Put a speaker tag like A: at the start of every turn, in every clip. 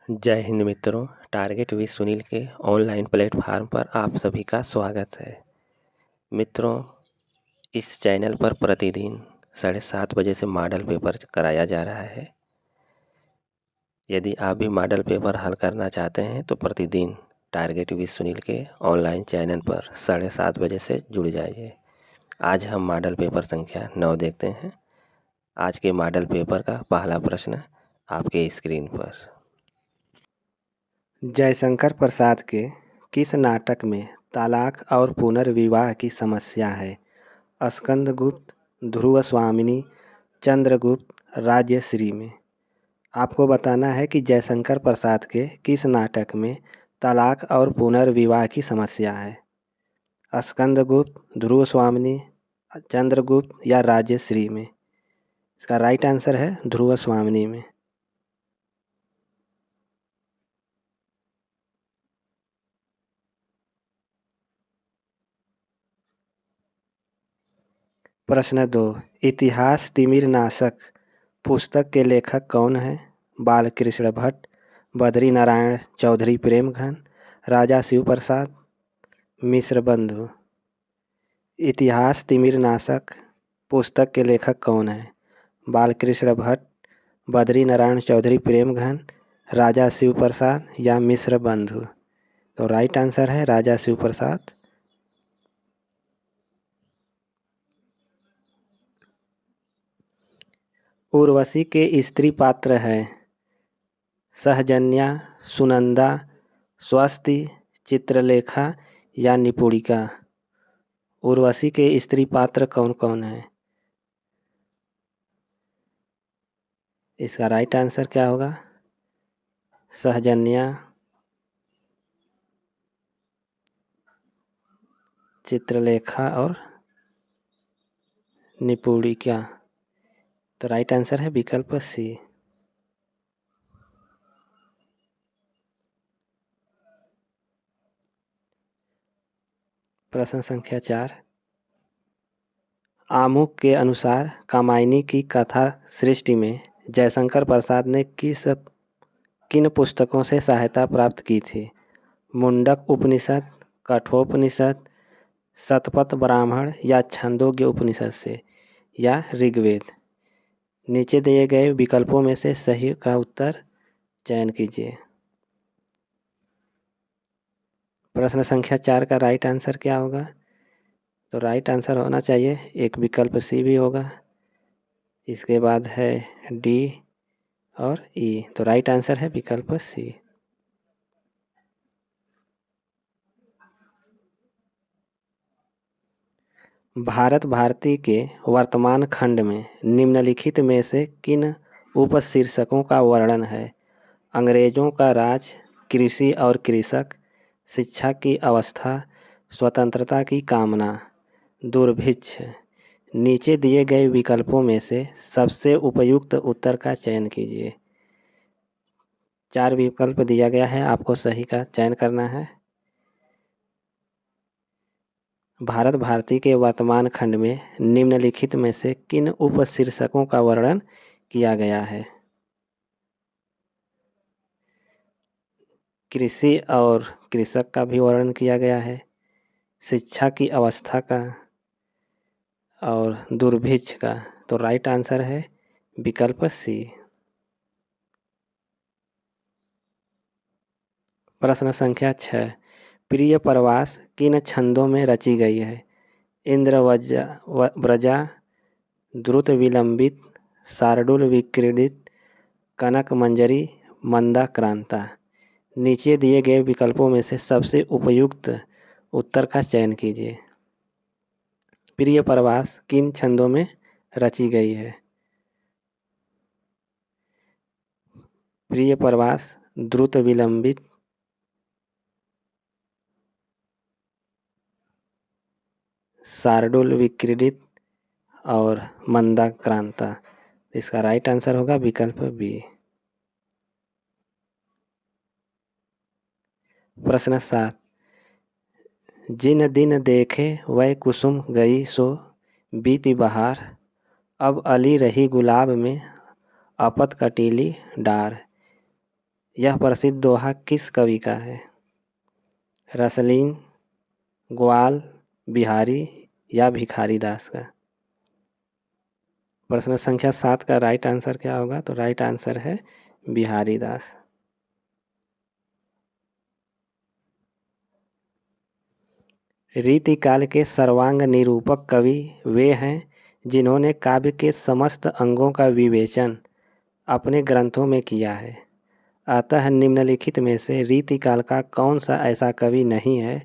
A: जय हिंद मित्रों। Target with Sunil के ऑनलाइन प्लेटफार्म पर आप सभी का स्वागत है। मित्रों, इस चैनल पर प्रतिदिन 7:30 बजे से मॉडल पेपर कराया जा रहा है। यदि आप भी मॉडल पेपर हल करना चाहते हैं तो प्रतिदिन टारगेट विद सुनील के ऑनलाइन चैनल पर 7:30 बजे से जुड़ जाइए। आज हम मॉडल पेपर संख्या 9 देखते हैं। आज के मॉडल पेपर का पहला प्रश्न आपके स्क्रीन पर।
B: जयशंकर प्रसाद के किस नाटक में तलाक और पुनर्विवाह की समस्या है? स्कंदगुप्त, ध्रुव स्वामिनी, चंद्रगुप्त, राजश्री में। आपको बताना है कि जयशंकर प्रसाद के किस नाटक में तलाक और पुनर्विवाह की समस्या है। स्कंदगुप्त, ध्रुव स्वामिनी, चंद्रगुप्त या राजश्री में। इसका राइट आंसर है ध्रुव स्वामिनी में। प्रश्न 2, इतिहास तिमिरनाशक पुस्तक के लेखक कौन हैं? बालकृष्ण भट्ट, बद्री नारायण चौधरी प्रेमघन, राजा शिव प्रसाद, मिश्र बंधु। इतिहास तिमिरनाशक पुस्तक के लेखक कौन हैं? बालकृष्ण भट्ट, बद्री नारायण चौधरी प्रेमघन, राजा शिव प्रसाद या मिश्र बंधु। तो राइट आंसर है राजा शिव प्रसाद। उर्वशी के स्त्री पात्र हैं सहजन्या, सुनंदा, स्वस्ति, चित्रलेखा या निपुणिका। उर्वशी के स्त्री पात्र कौन कौन हैं? इसका राइट आंसर क्या होगा? सहजन्या, चित्रलेखा और निपुणिका। तो राइट आंसर है विकल्प सी। प्रश्न संख्या 4, आमुख के अनुसार कामायनी की कथा सृष्टि में जयशंकर प्रसाद ने किन पुस्तकों से सहायता प्राप्त की थी? मुंडक उपनिषद, कठोपनिषद, शतपथ ब्राह्मण या छंदोग्य उपनिषद से या ऋग्वेद। नीचे दिए गए विकल्पों में से सही का उत्तर चयन कीजिए। प्रश्न संख्या 4 का राइट आंसर क्या होगा? तो राइट आंसर होना चाहिए एक विकल्प सी भी होगा। इसके बाद है डी और ई। तो राइट आंसर है विकल्प सी। भारत भारती के वर्तमान खंड में निम्नलिखित में से किन उपशीर्षकों का वर्णन है? अंग्रेजों का राज, कृषि और कृषक, शिक्षा की अवस्था, स्वतंत्रता की कामना, दुर्भिक्ष। नीचे दिए गए विकल्पों में से सबसे उपयुक्त उत्तर का चयन कीजिए। 4 विकल्प दिया गया है, आपको सही का चयन करना है। भारत भारती के वर्तमान खंड में निम्नलिखित में से किन उपशीर्षकों का वर्णन किया गया है? कृषि और कृषक का भी वर्णन किया गया है, शिक्षा की अवस्था का और दुर्भिक्ष का। तो राइट आंसर है विकल्प सी। प्रश्न संख्या 6, प्रिय प्रवास किन छंदों में रची गई है? इंद्रव्रजा, द्रुत विलंबित, शार्दूल विक्रीडित, कनक मंजरी, मंदाक्रांता। नीचे दिए गए विकल्पों में से सबसे उपयुक्त उत्तर का चयन कीजिए। प्रिय प्रवास किन छंदों में रची गई है? प्रिय प्रवास द्रुत विलंबित, शार्दूल विक्रीडित और मंदाक्रांता। इसका राइट आंसर होगा विकल्प बी। प्रश्न 7, जिन दिन देखे वह कुसुम गई सो बीती बहार, अब अली रही गुलाब में अपत कटीली डार। यह प्रसिद्ध दोहा किस कवि का है? रसलीन, ग्वाल, बिहारी या भिखारी दास का? प्रश्न संख्या 7 का राइट आंसर क्या होगा? तो राइट आंसर है बिहारी दास। रीतिकाल के सर्वांग निरूपक कवि वे हैं जिन्होंने काव्य के समस्त अंगों का विवेचन अपने ग्रंथों में किया है। अतः निम्नलिखित में से रीतिकाल का कौन सा ऐसा कवि नहीं है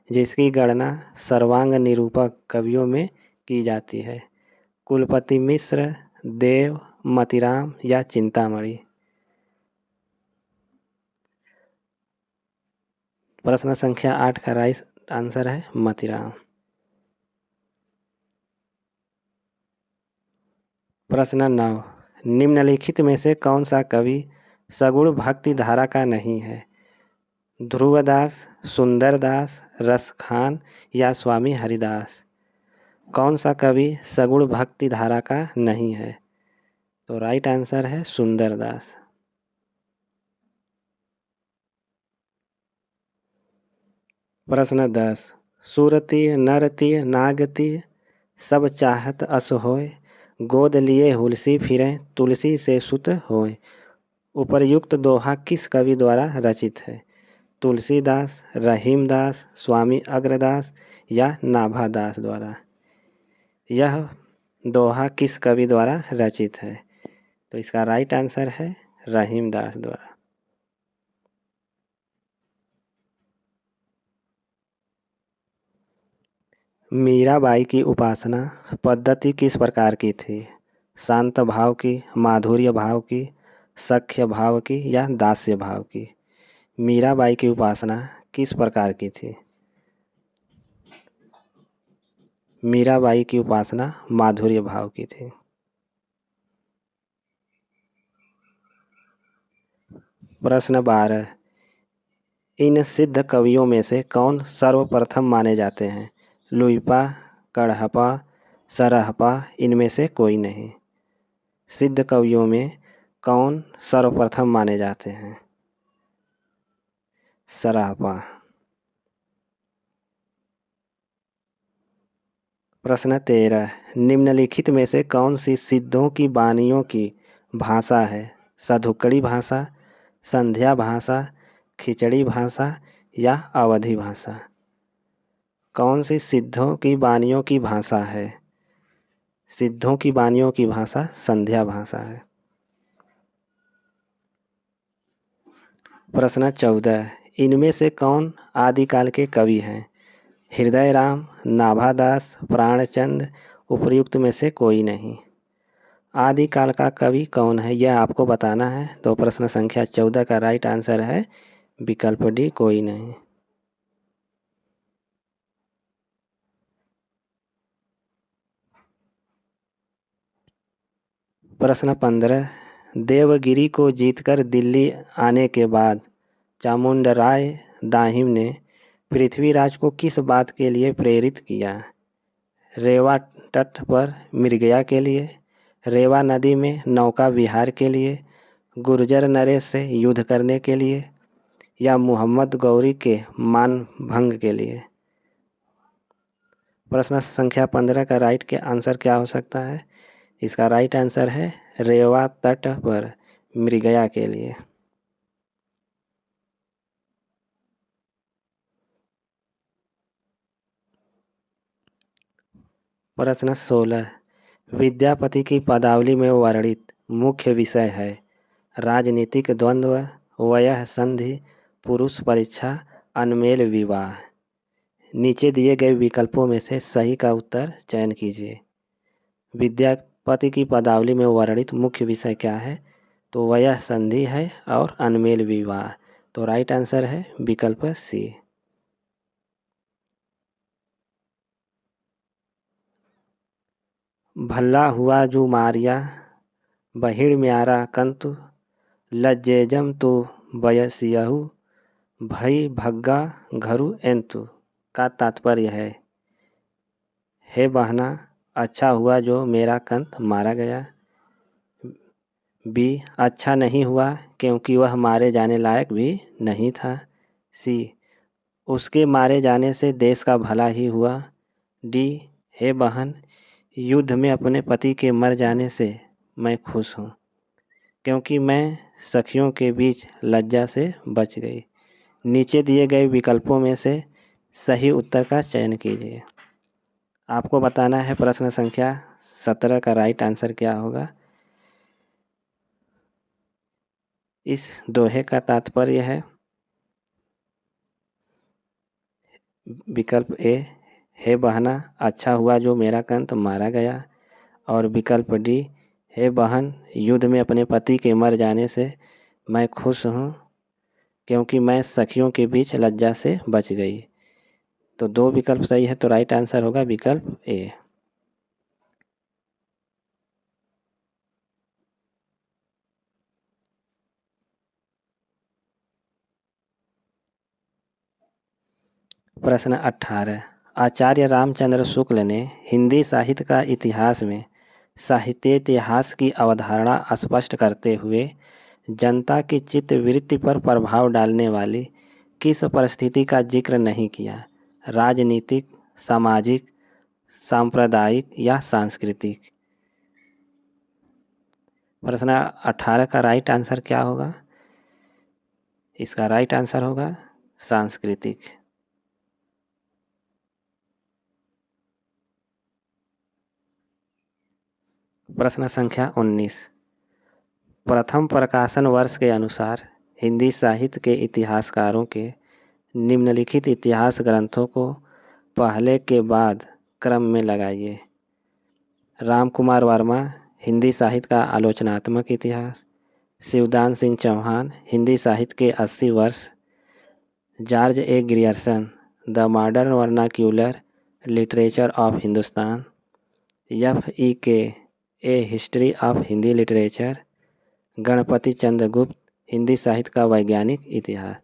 B: जिसकी गणना सर्वांग निरूपक कवियों में की जाती है? कुलपति मिश्र, देव, मतिराम या चिंतामणि? प्रश्न संख्या 8 का राइट आंसर है मतिराम। प्रश्न 9, निम्नलिखित में से कौन सा कवि सगुण भक्ति धारा का नहीं है? ध्रुवदास, सुंदरदास, रसखान या स्वामी हरिदास? कौन सा कवि सगुण भक्ति धारा का नहीं है? तो राइट आंसर है सुंदरदास। प्रश्न 10, सुरती नरती नागती सब चाहत अस होय, गोद लिए हुलसी फिरें तुलसी से सुत होय। उपर्युक्त दोहा किस कवि द्वारा रचित है? तुलसीदास, रहीमदास, स्वामी अग्रदास या नाभादास द्वारा? यह दोहा किस कवि द्वारा रचित है? तो इसका राइट आंसर है रहीमदास द्वारा। मीराबाई की उपासना पद्धति किस प्रकार की थी? शांत भाव की, माधुर्य भाव की, सख्य भाव की या दास्य भाव की? मीराबाई की उपासना किस प्रकार की थी? मीराबाई की उपासना माधुर्य भाव की थी। प्रश्न 12, इन सिद्ध कवियों में से कौन सर्वप्रथम माने जाते हैं? लुइपा, कढ़पा, सरहपा, इनमें से कोई नहीं। सिद्ध कवियों में कौन सर्वप्रथम माने जाते हैं? सरहपा। प्रश्न 13, निम्नलिखित में से कौन सी सिद्धों की वाणियों की भाषा है? सधुकड़ी भाषा, संध्या भाषा, खिचड़ी भाषा या अवधी भाषा? कौन सी सिद्धों की वाणियों की भाषा है? सिद्धों की वाणियों की भाषा संध्या भाषा है। प्रश्न 14, इनमें से कौन आदिकाल के कवि हैं? हृदय राम, नाभादास, प्राणचंद, उपर्युक्त में से कोई नहीं। आदिकाल का कवि कौन है यह आपको बताना है। तो प्रश्न संख्या 14 का राइट आंसर है विकल्प डी, कोई नहीं। प्रश्न 15, देवगिरी को जीतकर दिल्ली आने के बाद चामुंडराय दाहिम ने पृथ्वीराज को किस बात के लिए प्रेरित किया? रेवा तट पर मृगया के लिए, रेवा नदी में नौका विहार के लिए, गुर्जर नरेश से युद्ध करने के लिए या मोहम्मद गौरी के मान भंग के लिए? प्रश्न संख्या 15 का राइट के आंसर क्या हो सकता है? इसका राइट आंसर है रेवा तट पर मृगया के लिए। प्रश्न 16, विद्यापति की पदावली में वर्णित मुख्य विषय है राजनीतिक द्वंद्व, वयः संधि, पुरुष परीक्षा, अनमेल विवाह। नीचे दिए गए विकल्पों में से सही का उत्तर चयन कीजिए। विद्यापति की पदावली में वर्णित मुख्य विषय क्या है? तो वयः संधि है और अनमेल विवाह। तो राइट आंसर है विकल्प सी। भल्ला हुआ जो मारिया, बहिड़ म्यारा कंतु, लज्जेजम तो बयसियहु, भई भग्गा घरु एंतु का तात्पर्य है हे बहना, अच्छा हुआ जो मेरा कंत मारा गया। बी अच्छा नहीं हुआ क्योंकि वह मारे जाने लायक भी नहीं था। सी उसके मारे जाने से देश का भला ही हुआ। डी हे बहन, युद्ध में अपने पति के मर जाने से मैं खुश हूँ क्योंकि मैं सखियों के बीच लज्जा से बच गई। नीचे दिए गए विकल्पों में से सही उत्तर का चयन कीजिए। आपको बताना है प्रश्न संख्या 17 का राइट आंसर क्या होगा। इस दोहे का तात्पर्य है विकल्प ए, हे बहना अच्छा हुआ जो मेरा कंत मारा गया। और विकल्प डी, हे बहन युद्ध में अपने पति के मर जाने से मैं खुश हूँ क्योंकि मैं सखियों के बीच लज्जा से बच गई। तो दो विकल्प सही है, तो राइट आंसर होगा विकल्प ए। प्रश्न 18, आचार्य रामचंद्र शुक्ल ने हिंदी साहित्य का इतिहास में साहित्य इतिहास की अवधारणा स्पष्ट करते हुए जनता की चित्तवृत्ति पर प्रभाव डालने वाली किस परिस्थिति का जिक्र नहीं किया। राजनीतिक, सामाजिक, सांप्रदायिक या सांस्कृतिक। प्रश्न 18 का राइट आंसर क्या होगा। इसका राइट आंसर होगा सांस्कृतिक। प्रश्न संख्या 19, प्रथम प्रकाशन वर्ष के अनुसार हिंदी साहित्य के इतिहासकारों के निम्नलिखित इतिहास ग्रंथों को पहले के बाद क्रम में लगाइए। राम कुमार वर्मा, हिंदी साहित्य का आलोचनात्मक इतिहास। शिवदान सिंह चौहान, हिंदी साहित्य के 80 वर्ष। George A Grierson, the modern vernacular literature of Hindustan. F.E.K. A history of Hindi literature. Ganapati Chandra Gupta, Hindi साहित्य का वैज्ञानिक इतिहास।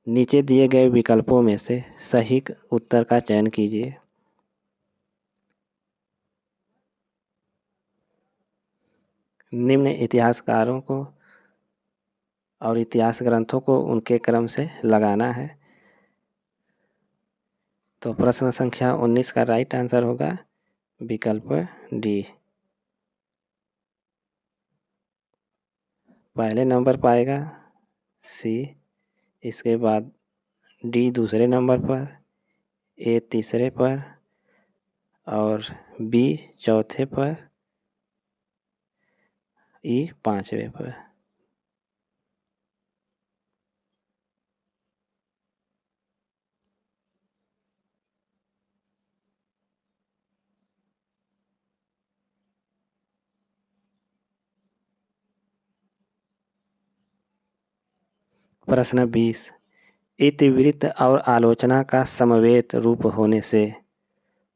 B: नीचे दिए गए विकल्पों में से सही उत्तर का चयन कीजिए। निम्न इतिहासकारों को और इतिहास ग्रंथों को उनके क्रम से लगाना है। तो प्रश्न संख्या 19 का राइट आंसर होगा विकल्प डी। पहले नंबर पाएगा सी, इसके बाद डी दूसरे नंबर पर, ए तीसरे पर और बी चौथे पर, ई पांचवे पर। प्रश्न 20, इतिवृत्त और आलोचना का समवेत रूप होने से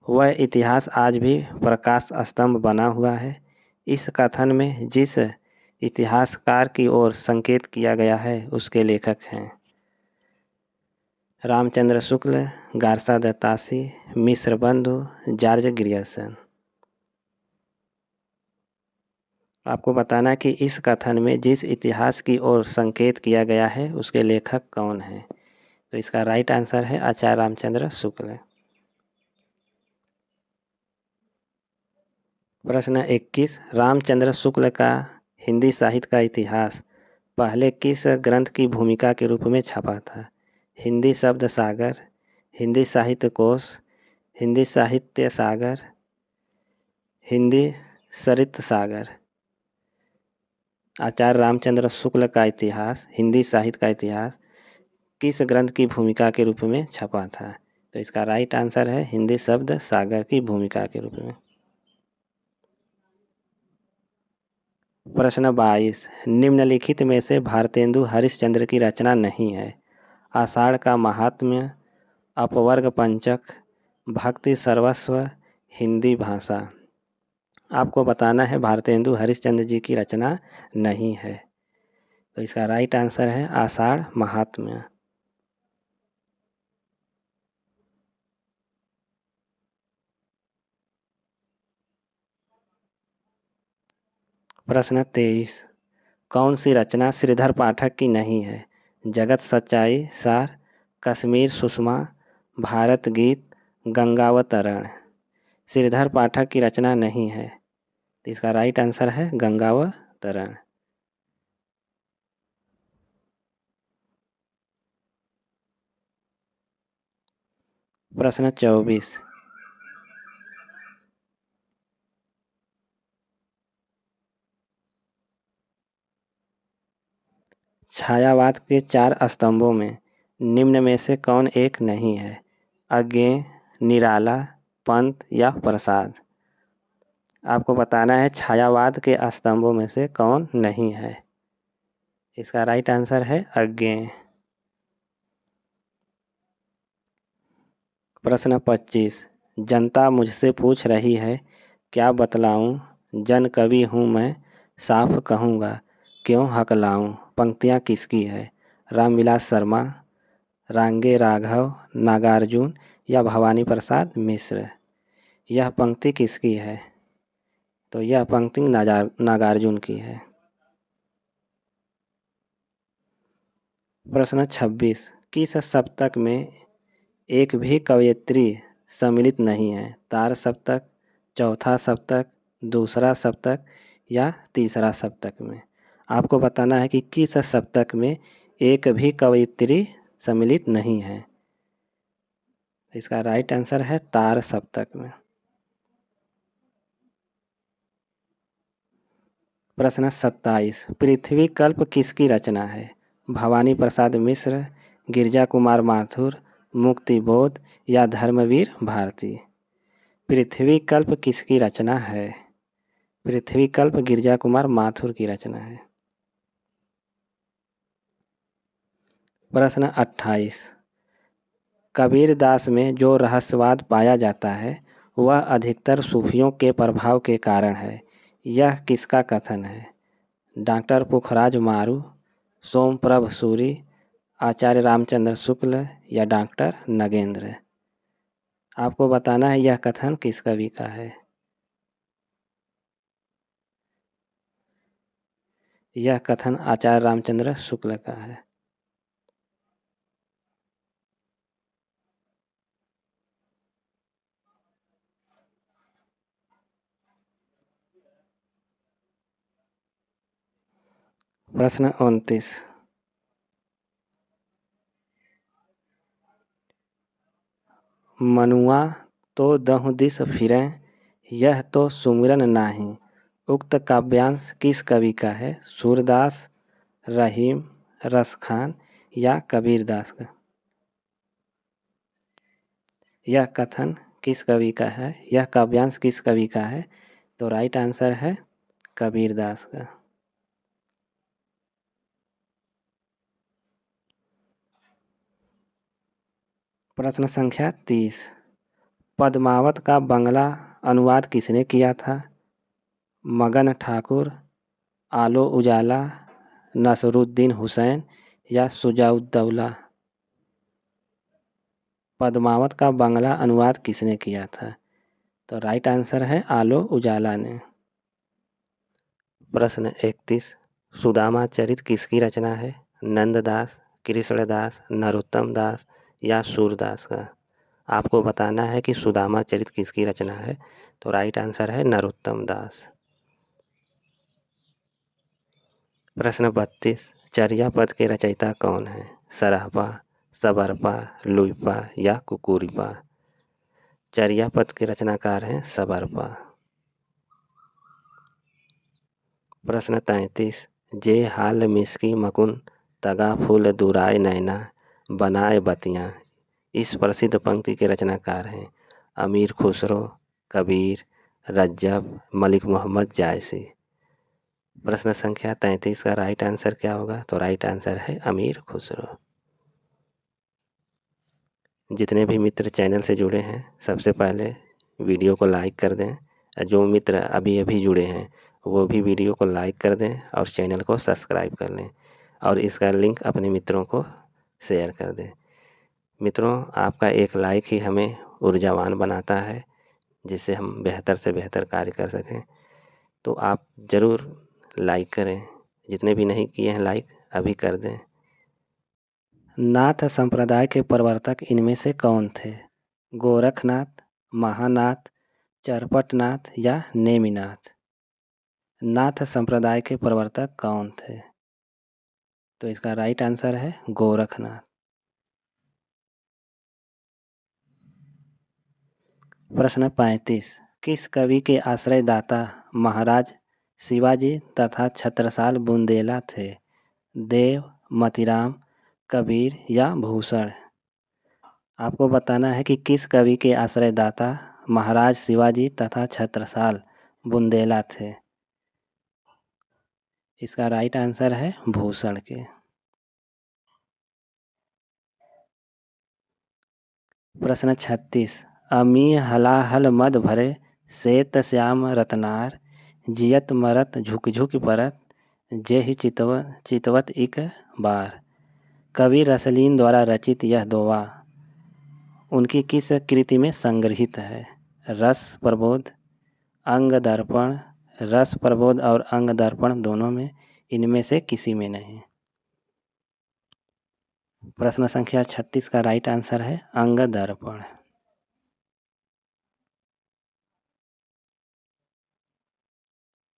B: वह इतिहास आज भी प्रकाश स्तंभ बना हुआ है। इस कथन में जिस इतिहासकार की ओर संकेत किया गया है उसके लेखक हैं रामचंद्र शुक्ल, गारसा दत्तासी, मिश्र बंधु, जॉर्ज ग्रियर्सन। आपको बताना कि इस कथन में जिस इतिहास की ओर संकेत किया गया है उसके लेखक कौन हैं। तो इसका राइट आंसर है आचार्य रामचंद्र शुक्ल। प्रश्न 21, रामचंद्र शुक्ल का हिंदी साहित्य का इतिहास पहले किस ग्रंथ की भूमिका के रूप में छपा था। हिंदी शब्द सागर, हिंदी साहित्य कोश, हिंदी साहित्य सागर, हिंदी सरित सागर। आचार्य रामचंद्र शुक्ल का इतिहास, हिंदी साहित्य का इतिहास किस ग्रंथ की भूमिका के रूप में छपा था। तो इसका राइट आंसर है हिंदी शब्द सागर की भूमिका के रूप में। प्रश्न 22, निम्नलिखित में से भारतेंदु हरिश्चंद्र की रचना नहीं है। आषाढ़ का महात्म्य, अपवर्ग पंचक, भक्ति सर्वस्व, हिंदी भाषा। आपको बताना है भारतेंदु हरिश्चंद्र जी की रचना नहीं है। तो इसका राइट आंसर है आषाढ़ महात्म्य। प्रश्न 23, कौन सी रचना श्रीधर पाठक की नहीं है? जगत सच्चाई सार, कश्मीर सुषमा, भारत गीत, गंगावतरण। श्रीधर पाठक की रचना नहीं है, तो इसका राइट आंसर है गंगावतरण। प्रश्न 24। छायावाद के 4 स्तंभों में निम्न में से कौन एक नहीं है? अज्ञेय, निराला, पंत या प्रसाद। आपको बताना है छायावाद के स्तंभों में से कौन नहीं है। इसका राइट आंसर है अज्ञेय। प्रश्न 25। जनता मुझसे पूछ रही है क्या बतलाऊं, जन कवि हूँ मैं साफ कहूँगा, क्यों हकलाऊं। पंक्तियाँ किसकी है? रामविलास शर्मा, रांगे राघव, नागार्जुन या भवानी प्रसाद मिश्र। यह पंक्ति किसकी है? तो यह पंक्ति नागार्जुन की है। प्रश्न 26। किस सप्तक में एक भी कवयित्री सम्मिलित नहीं है? तार सप्तक, चौथा सप्तक, दूसरा सप्तक या तीसरा सप्तक में। आपको बताना है कि किस सप्तक में एक भी कवयित्री सम्मिलित नहीं है। इसका राइट आंसर है तार सप्तक में। प्रश्न 27। पृथ्वी कल्प किसकी रचना है? भवानी प्रसाद मिश्र, गिरजा कुमार माथुर, मुक्ति बोध या धर्मवीर भारती। पृथ्वी कल्प किसकी रचना है? पृथ्वी कल्प गिरजा कुमार माथुर की रचना है। प्रश्न 28। कबीर दास में जो रहस्यवाद पाया जाता है वह अधिकतर सूफियों के प्रभाव के कारण है। यह किसका कथन है? डॉक्टर पुखराज मारू, सोमप्रभ सूरी, आचार्य रामचंद्र शुक्ल या डॉक्टर नगेंद्र। आपको बताना है यह कथन किस कवि का है। यह कथन आचार्य रामचंद्र शुक्ल का है। प्रश्न 29। मनुआ तो दहुं दिस फिरें, यह तो सुमिरन नाही। उक्त काव्यांश किस कवि का है? सूरदास, रहीम, रसखान या कबीरदास का। यह कथन किस कवि का है? यह काव्यांश किस कवि का है? तो राइट आंसर है कबीरदास का। प्रश्न संख्या 30। पद्मावत का बंगला अनुवाद किसने किया था? मगन ठाकुर, आलो उजाला, नसरुद्दीन हुसैन या सुजाउद्दौला। पद्मावत का बंगला अनुवाद किसने किया था? तो राइट आंसर है आलो उजाला ने। प्रश्न 31। सुदामा चरित किसकी रचना है? नंददास, कृष्णदास, नरोत्तम दास या सूरदास का। आपको बताना है कि सुदामा चरित किसकी रचना है। तो राइट आंसर है नरोत्तम दास। प्रश्न 32। चर्यापद के रचयिता कौन है? सरहपा, सबरपा, लुइपा या कुकुरिपा। चर्यापद के रचनाकार हैं सबरपा। प्रश्न 33। जे हाल मिस्की मकुन, तगा फूल दुराए नैना, बनाए बतियाँ। इस प्रसिद्ध पंक्ति के रचनाकार हैं अमीर खुसरो, कबीर, रज्जब, मलिक मोहम्मद जायसी। प्रश्न संख्या 33 का राइट आंसर क्या होगा? तो राइट आंसर है अमीर खुसरो। जितने भी मित्र चैनल से जुड़े हैं सबसे पहले वीडियो को लाइक कर दें। जो मित्र अभी अभी जुड़े हैं वो भी वीडियो को लाइक कर दें और चैनल को सब्सक्राइब कर लें और इसका लिंक अपने मित्रों को शेयर कर दें। मित्रों, आपका एक लाइक ही हमें ऊर्जावान बनाता है जिससे हम बेहतर से बेहतर कार्य कर सकें। तो आप ज़रूर लाइक करें,
A: जितने भी नहीं किए हैं लाइक अभी कर दें।
B: नाथ संप्रदाय के प्रवर्तक इनमें से कौन थे? गोरखनाथ, महानाथ, चरपटनाथ या नेमिनाथ? नाथ संप्रदाय के प्रवर्तक कौन थे? तो इसका राइट आंसर है गोरखनाथ। प्रश्न 35। किस कवि के आश्रयदाता महाराज शिवाजी तथा छत्रसाल बुंदेला थे? देव, मतीराम, कबीर या भूषण? आपको बताना है कि किस कवि के आश्रयदाता महाराज शिवाजी तथा छत्रसाल बुंदेला थे। इसका राइट आंसर है भूषण के। प्रश्न 36। अमी हलाहल मद भरे श्वेत श्याम रतनार जियत मरत झुक झुक परत जेहि चितवत इक बार। कवि रसलीन द्वारा रचित यह दोहा उनकी किस कृति में संग्रहित है? रस प्रबोध, अंग दर्पण, रस प्रबोध और अंग दर्पण दोनों में, इनमें से किसी में नहीं। प्रश्न संख्या 36 का राइट आंसर है अंग दर्पण।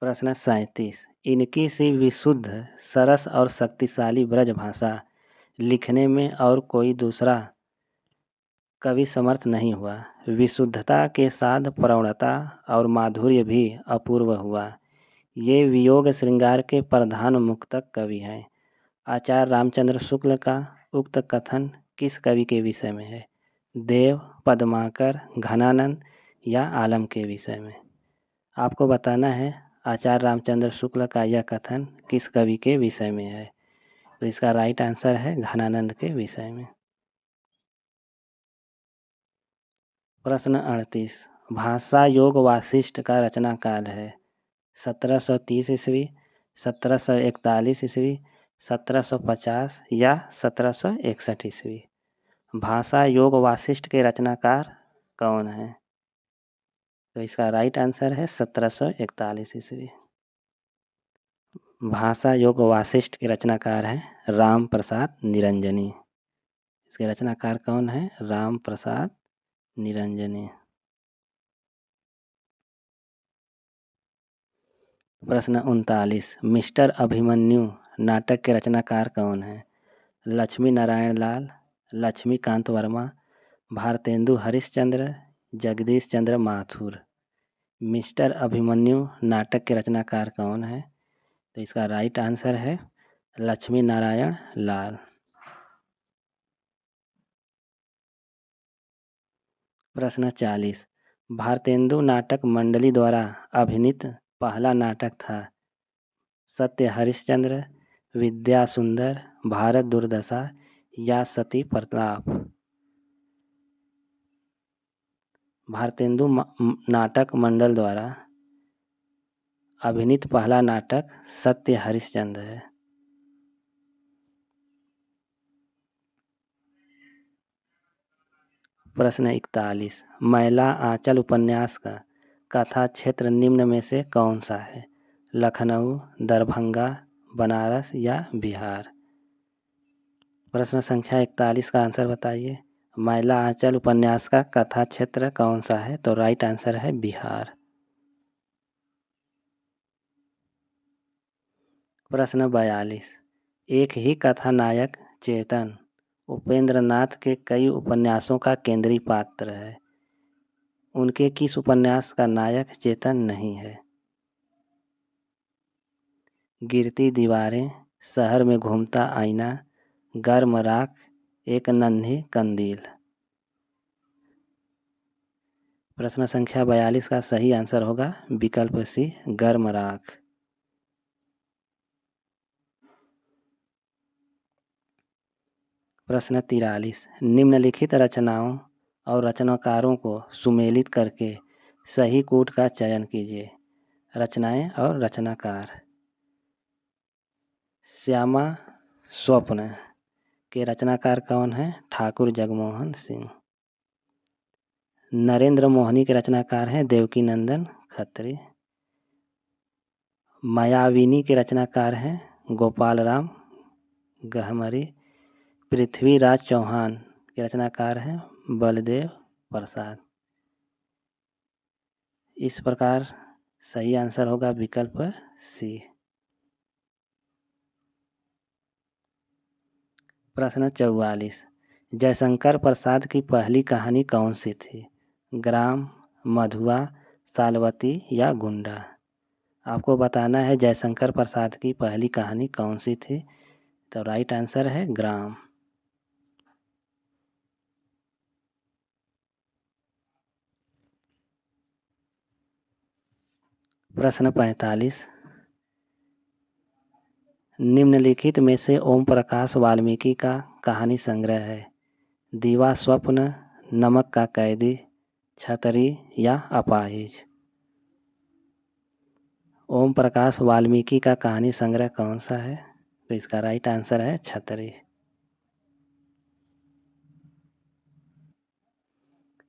B: प्रश्न 37। इनकी सी विशुद्ध, सरस और शक्तिशाली ब्रज भाषा लिखने में और कोई दूसरा कवि समर्थ नहीं हुआ। विशुद्धता के साथ प्रौढ़ता और माधुर्य भी अपूर्व हुआ। ये वियोग श्रृंगार के प्रधान मुक्तक कवि हैं। आचार्य रामचंद्र शुक्ल का उक्त कथन किस कवि के विषय में है? देव, पद्माकर, घनानंद या आलम के विषय में? आपको बताना है आचार्य रामचंद्र शुक्ल का यह कथन किस कवि के विषय में है। तो इसका राइट आंसर है घनानंद के विषय में। प्रश्न 38। भाषा योग वासिष्ठ का रचना काल है 1730 ईस्वी, 1741 ईस्वी, 1750 या 1761 ईस्वी। भाषा योग वासिष्ठ के रचनाकार कौन है? तो इसका राइट आंसर है 1741 ईस्वी। भाषा योग वासिष्ठ के रचनाकार हैं राम प्रसाद निरंजनी। इसके रचनाकार कौन है? राम प्रसाद निरंजनी। प्रश्न 39। मिस्टर अभिमन्यु नाटक के रचनाकार कौन है? लक्ष्मी नारायण लाल, लक्ष्मीकांत वर्मा, भारतेंदु हरिश्चंद्र, जगदीश चंद्र माथुर। मिस्टर अभिमन्यु नाटक के रचनाकार कौन है? तो इसका राइट आंसर है लक्ष्मी नारायण लाल। प्रश्न 40। भारतेंदु नाटक मंडली द्वारा अभिनीत पहला नाटक था सत्य हरिश्चंद्र, विद्या सुंदर, भारत दुर्दशा या सती प्रताप। भारतेंदु नाटक मंडल द्वारा अभिनीत पहला नाटक सत्य हरिश्चंद्र है। प्रश्न 41। मैला आंचल उपन्यास का कथा क्षेत्र निम्न में से कौन सा है? लखनऊ, दरभंगा, बनारस या बिहार? प्रश्न संख्या 41 का आंसर बताइए। मैला आंचल उपन्यास का कथा क्षेत्र कौन सा है? तो राइट आंसर है बिहार। प्रश्न 42। एक ही कथानायक चेतन उपेंद्र नाथ के कई उपन्यासों का केंद्रीय पात्र है। उनके किस उपन्यास का नायक चेतन नहीं है? गिरती दीवारें, शहर में घूमता आईना, गर्म राख, एक नन्ही कंदील। प्रश्न संख्या 42 का सही आंसर होगा विकल्प सी गर्म राख। प्रश्न 43। निम्नलिखित रचनाओं और रचनाकारों को सुमेलित करके सही कूट का चयन कीजिए। रचनाएं और रचनाकार। श्यामा स्वप्न के रचनाकार कौन हैं? ठाकुर जगमोहन सिंह। नरेंद्र मोहनी के रचनाकार हैं देवकीनंदन खत्री। मायाविनी के रचनाकार हैं गोपाल राम गहमरी। पृथ्वीराज चौहान के रचनाकार हैं बलदेव प्रसाद। इस प्रकार सही आंसर होगा विकल्प सी। प्रश्न 44, जयशंकर प्रसाद की पहली कहानी कौन सी थी? ग्राम, मधुआ, सालवती या गुंडा? आपको बताना है जयशंकर प्रसाद की पहली कहानी कौन सी थी। तो राइट आंसर है ग्राम। प्रश्न 45, निम्नलिखित में से ओम प्रकाश वाल्मीकि का कहानी संग्रह है? दीवा स्वप्न, नमक का कैदी, छतरी या अपाहिज? ओम प्रकाश वाल्मीकि का कहानी संग्रह कौन सा है? तो इसका राइट आंसर है छतरी।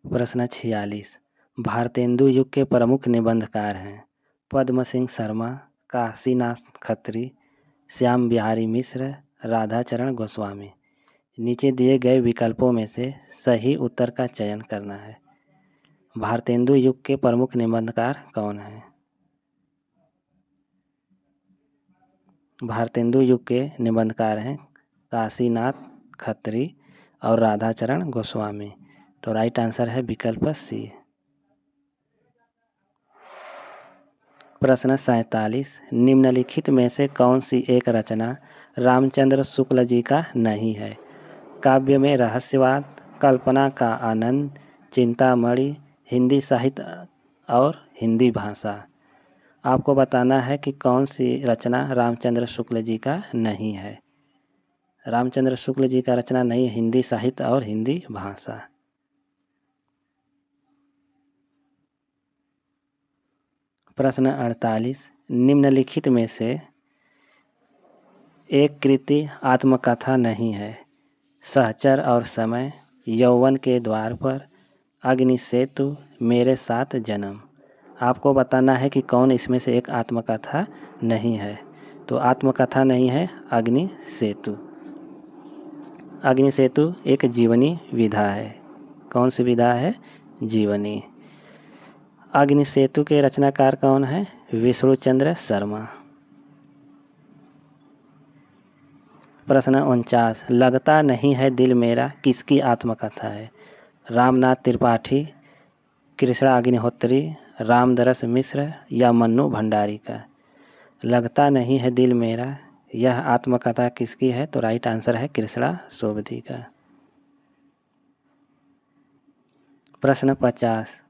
B: प्रश्न 46, भारतेंदु युग के प्रमुख निबंधकार हैं? पद्म सिंह शर्मा, काशीनाथ खत्री, श्याम बिहारी मिश्र, राधाचरण गोस्वामी। नीचे दिए गए विकल्पों में से सही उत्तर का चयन करना है। भारतेंदु युग के प्रमुख निबंधकार कौन हैं? भारतेंदु युग के निबंधकार हैं काशीनाथ खत्री और राधाचरण गोस्वामी। तो राइट आंसर है विकल्प सी। प्रश्न 47, निम्नलिखित में से कौन सी एक रचना रामचंद्र शुक्ल जी का नहीं है? काव्य में रहस्यवाद, कल्पना का आनंद, चिंतामणि, हिंदी साहित्य और हिंदी भाषा। आपको बताना है कि कौन सी रचना रामचंद्र शुक्ल जी का नहीं है। रामचंद्र शुक्ल जी का रचना नहीं, हिंदी साहित्य और हिंदी भाषा। प्रश्न 48, निम्नलिखित में से एक कृति आत्मकथा नहीं है? सहचर और समय, यौवन के द्वार पर, अग्नि सेतु, मेरे साथ जन्म। आपको बताना है कि कौन इसमें से एक आत्मकथा नहीं है। तो आत्मकथा नहीं है अग्नि सेतु। अग्नि सेतु एक जीवनी विधा है। कौन सी विधा है? जीवनी। अग्नि सेतु के रचनाकार कौन है? विष्णुचंद्र शर्मा। प्रश्न 49, लगता नहीं है दिल मेरा किसकी आत्मकथा है? रामनाथ त्रिपाठी, कृष्णा अग्निहोत्री, रामदरस मिश्र या मन्नू भंडारी का? लगता नहीं है दिल मेरा, यह आत्मकथा किसकी है? तो राइट आंसर है कृष्णा सोबती का। प्रश्न 50,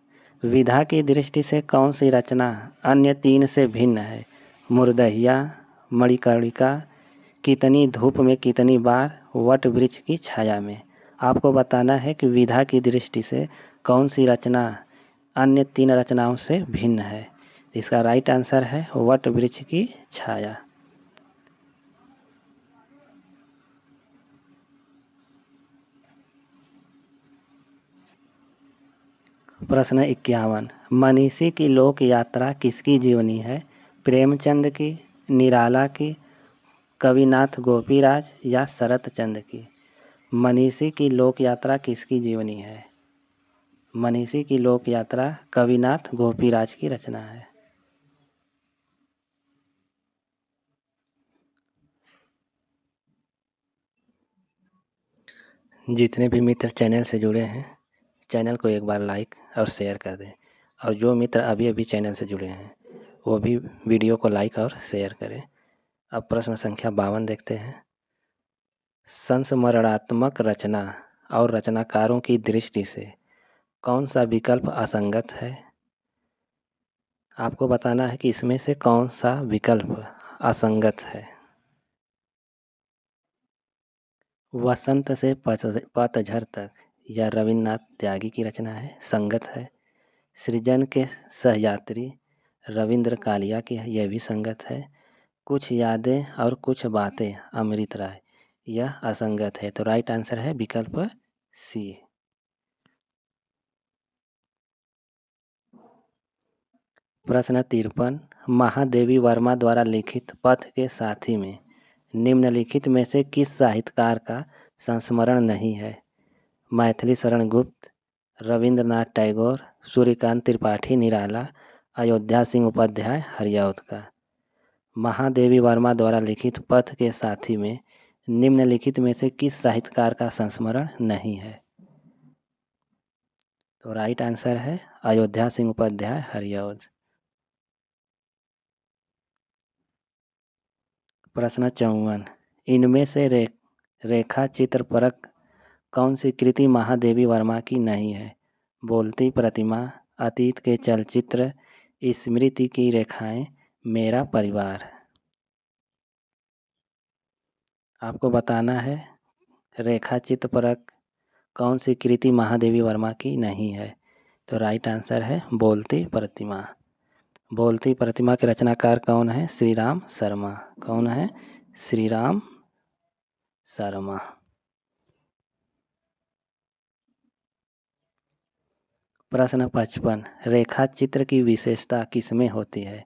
B: विधा की दृष्टि से कौन सी रचना अन्य तीन से भिन्न है? मुर्दहिया, मणिकर्णिका, कितनी धूप में कितनी बार, वट वृक्ष की छाया में। आपको बताना है कि विधा की दृष्टि से कौन सी रचना अन्य तीन रचनाओं से भिन्न है। इसका राइट आंसर है वट वृक्ष की छाया। प्रश्न 51, मनीषी की लोक यात्रा किसकी जीवनी है? प्रेमचंद की, निराला की, कविनाथ गोपीराज या शरत चंद्र की? मनीषी की लोक यात्रा किसकी जीवनी है? मनीषी की लोक यात्रा कविनाथ गोपीराज की रचना है। जितने भी मित्र चैनल से जुड़े हैं, चैनल को एक बार लाइक और शेयर कर दें। और जो मित्र अभी अभी चैनल से जुड़े हैं वो भी वीडियो को लाइक और शेयर करें। अब प्रश्न संख्या 52 देखते हैं। संस्मरणात्मक रचना और रचनाकारों की दृष्टि से कौन सा विकल्प असंगत है? आपको बताना है कि इसमें से कौन सा विकल्प असंगत है। वसंत से पतझड़ तक यह रविन्द्रनाथ त्यागी की रचना है, संगत है। सृजन के सहयात्री रविंद्र कालिया की है, यह भी संगत है। कुछ यादें और कुछ बातें अमृत राय, यह असंगत है। तो राइट आंसर है विकल्प सी। प्रश्न 53, महादेवी वर्मा द्वारा लिखित पथ के साथी में निम्नलिखित में से किस साहित्यकार का संस्मरण नहीं है? मैथिली शरण गुप्त, रविंद्रनाथ टैगोर, सूर्यकांत त्रिपाठी निराला, अयोध्या सिंह उपाध्याय हरिऔध का। महादेवी वर्मा द्वारा लिखित पथ के साथी में निम्नलिखित में से किस साहित्यकार का संस्मरण नहीं है? तो राइट आंसर है अयोध्या सिंह उपाध्याय हरिऔध। प्रश्न 54, इनमें से रेखा चित्रपरक कौन सी कृति महादेवी वर्मा की नहीं है? बोलती प्रतिमा, अतीत के चलचित्र, स्मृति की रेखाएं, मेरा परिवार। आपको बताना है रेखा चित्रपरक कौन सी कृति महादेवी वर्मा की नहीं है? तो राइट आंसर है बोलती प्रतिमा। बोलती प्रतिमा के रचनाकार कौन है? श्रीराम शर्मा। कौन है? श्रीराम शर्मा। प्रश्न 55, रेखा चित्र की विशेषता किसमें होती है?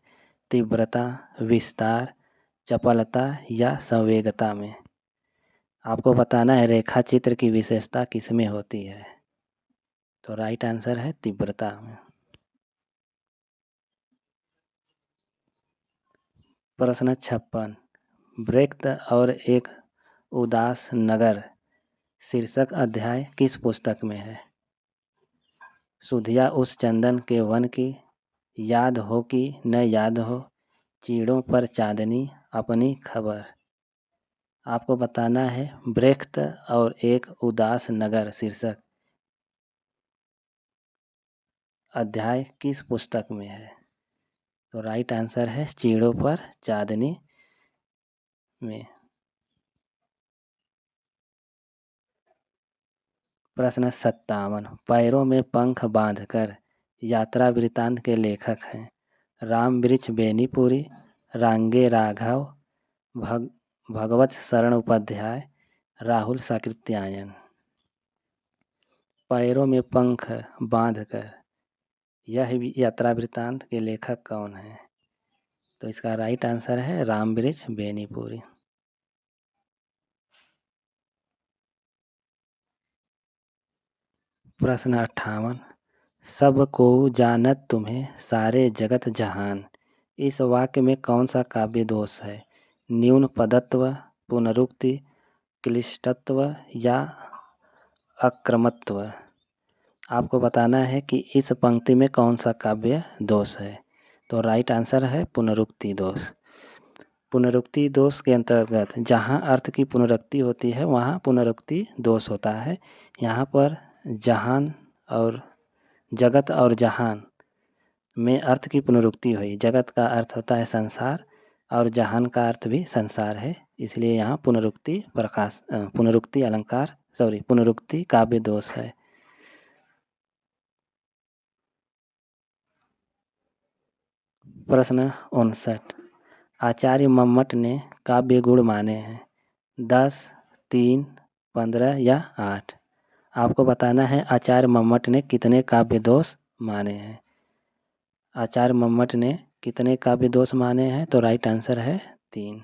B: तीव्रता, विस्तार, चपलता या संवेगता में? आपको बताना है रेखा चित्र की विशेषता किसमें होती है? तो राइट आंसर है तीव्रता में। प्रश्न 56, ब्रेख्त और एक उदास नगर शीर्षक अध्याय किस पुस्तक में है? सुधिया उस चंदन के वन की, याद हो कि न याद हो, चीड़ों पर चांदनी, अपनी खबर। आपको बताना है ब्रेख्त और एक उदास नगर शीर्षक अध्याय किस पुस्तक में है? तो राइट आंसर है चीड़ों पर चांदनी में। प्रश्न 57, पैरों में पंख बांधकर यात्रा वृत्तांत के लेखक हैं? राम वृक्ष बेनीपुरी, रांगे राघव, भगवत शरण उपाध्याय, राहुल साकृत्यायन। पैरों में पंख बांधकर यह यात्रा वृत्तांत के लेखक कौन है? तो इसका राइट आंसर है राम वृक्ष बेनीपुरी। प्रश्न 58, सब को जानत तुम्हें सारे जगत जहान, इस वाक्य में कौन सा काव्य दोष है? न्यून पदत्व, पुनरुक्ति, क्लिष्टत्व या अक्रमत्व। आपको बताना है कि इस पंक्ति में कौन सा काव्य दोष है? तो राइट आंसर है पुनरुक्ति दोष। पुनरुक्ति दोष के अंतर्गत जहाँ अर्थ की पुनरुक्ति होती है वहाँ पुनरुक्ति दोष होता है। यहाँ पर जहान और जगत और जहान में अर्थ की पुनरुक्ति हुई। जगत का अर्थ होता है संसार और जहान का अर्थ भी संसार है, इसलिए यहाँ पुनरुक्ति काव्य दोष है। प्रश्न 59, आचार्य मम्मट ने काव्य गुण माने हैं 10, 3, 15 या 8। आपको बताना है आचार्य मम्मट ने कितने काव्य दोष माने हैं? आचार्य मम्मट ने कितने काव्य दोष माने हैं? तो राइट आंसर है 3।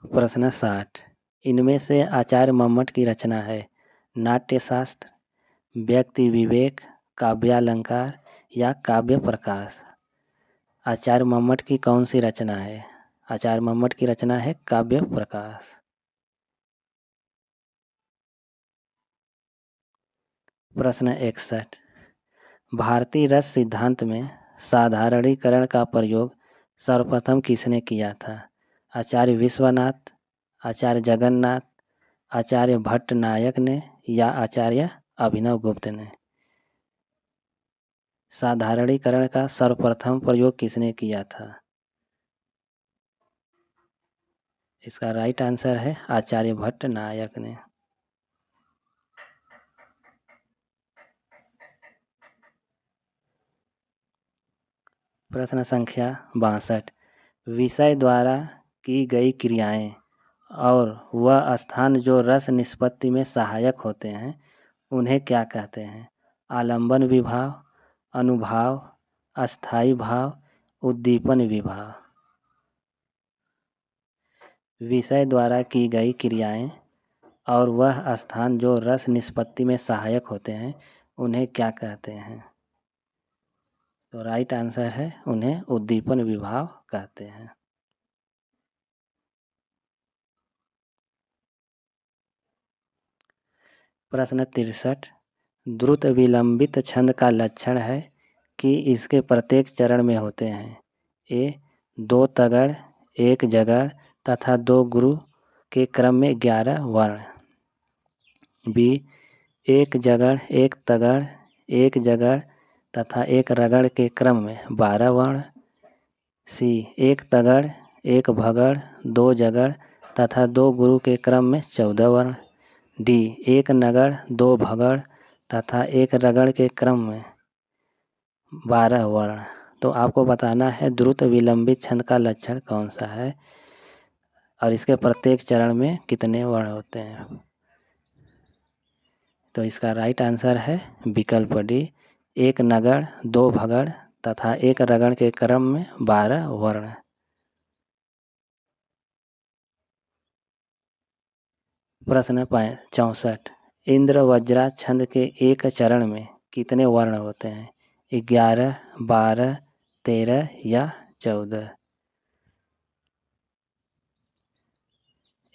B: प्रश्न 60, इनमें से आचार्य मम्मट की रचना है नाट्यशास्त्र, व्यक्ति विवेक, काव्यालंकार या काव्य प्रकाश। आचार्य मम्मट की कौन सी रचना है? आचार्य मम्मट की रचना है काव्य प्रकाश। प्रश्न 61, भारतीय रस सिद्धांत में साधारणीकरण का प्रयोग सर्वप्रथम किसने किया था? आचार्य विश्वनाथ, आचार्य जगन्नाथ, आचार्य भट्टनायक ने या आचार्य अभिनव गुप्त ने? साधारणीकरण का सर्वप्रथम प्रयोग किसने किया था? इसका राइट आंसर है आचार्य भट्टनायक ने। प्रश्न संख्या 62, विषय द्वारा की गई क्रियाएं और वह स्थान जो रस निष्पत्ति में सहायक होते हैं उन्हें क्या कहते हैं? आलंबन विभाव, अनुभाव, अस्थाई भाव, उद्दीपन विभाव, विषय द्वारा की गई क्रियाएं और वह स्थान जो रस निष्पत्ति में सहायक होते हैं उन्हें क्या कहते हैं? तो राइट आंसर है उन्हें उद्दीपन विभाव कहते हैं। प्रश्न 63, द्रुत विलंबित छंद का लक्षण है कि इसके प्रत्येक चरण में होते हैं। ए 2 तगड़, 1 जगड़ तथा 2 गुरु के क्रम में 11 वर्ण। बी 1 जगड़, 1 तगड़, 1 जगड़ तथा 1 रगड़ के क्रम में 12 वर्ण। सी 1 तगड़, 1 भगड़, 2 जगड़ तथा 2 गुरु के क्रम में 14 वर्ण। डी 1 नगड़, 2 भगड़ तथा 1 रगड़ के क्रम में 12 वर्ण। तो आपको बताना है द्रुत विलंबित छंद का लक्षण कौन सा है और इसके प्रत्येक चरण में कितने वर्ण होते हैं। तो इसका राइट आंसर है विकल्प डी 1 नगड़, 2 भगड़ तथा 1 रगड़ के क्रम में 12 वर्ण। प्रश्न 64, इंद्र वज्रा छंद के एक चरण में कितने वर्ण होते हैं? 11, 12, 13 या 14।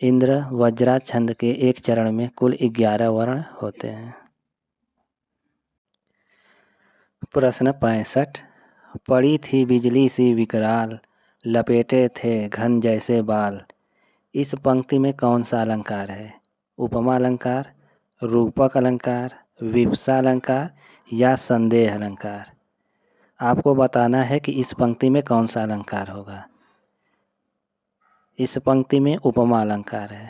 B: इंद्र वज्रा छंद के एक चरण में कुल 11 वर्ण होते हैं। प्रश्न 65, पड़ी थी बिजली सी विकराल, लपेटे थे घन जैसे बाल। इस पंक्ति में कौन सा अलंकार है? उपमा अलंकार, रूपक अलंकार, विवक्षा अलंकार या संदेह अलंकार। आपको बताना है कि इस पंक्ति में कौन सा अलंकार होगा। इस पंक्ति में उपमा अलंकार है।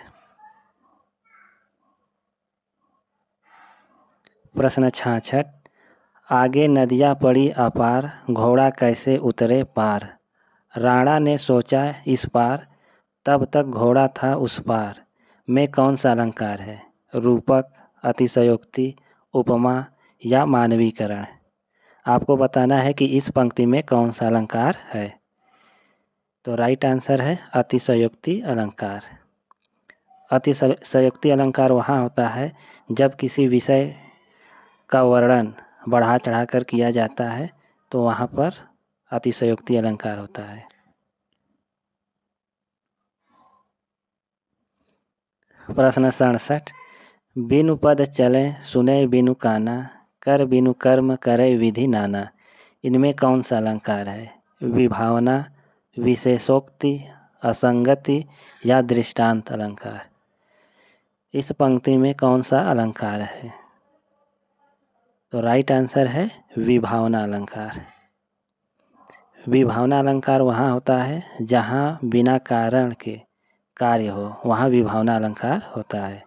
B: प्रश्न 66, आगे नदियाँ पड़ी अपार, घोड़ा कैसे उतरे पार। राणा ने सोचा इस पार, तब तक घोड़ा था उस पार में कौन सा अलंकार है? रूपक, अतिशयोक्ति, उपमा या मानवीकरण। आपको बताना है कि इस पंक्ति में कौन सा अलंकार है। तो राइट आंसर है अतिशयोक्ति अलंकार। अतिशयोक्ति अलंकार वहाँ होता है जब किसी विषय का वर्णन बढ़ा चढ़ाकर किया जाता है तो वहाँ पर अतिशयोक्ति अलंकार होता है। प्रश्न 67, बिनु पद चले सुने बिनु काना, कर बिनु कर्म करे विधि नाना। इनमें कौन सा अलंकार है? विभावना, विशेषोक्ति, असंगति या दृष्टांत अलंकार। इस पंक्ति में कौन सा अलंकार है? तो राइट आंसर है विभावना अलंकार। विभावना अलंकार वहाँ होता है जहाँ बिना कारण के कार्य हो, वहाँ विभावना अलंकार होता है।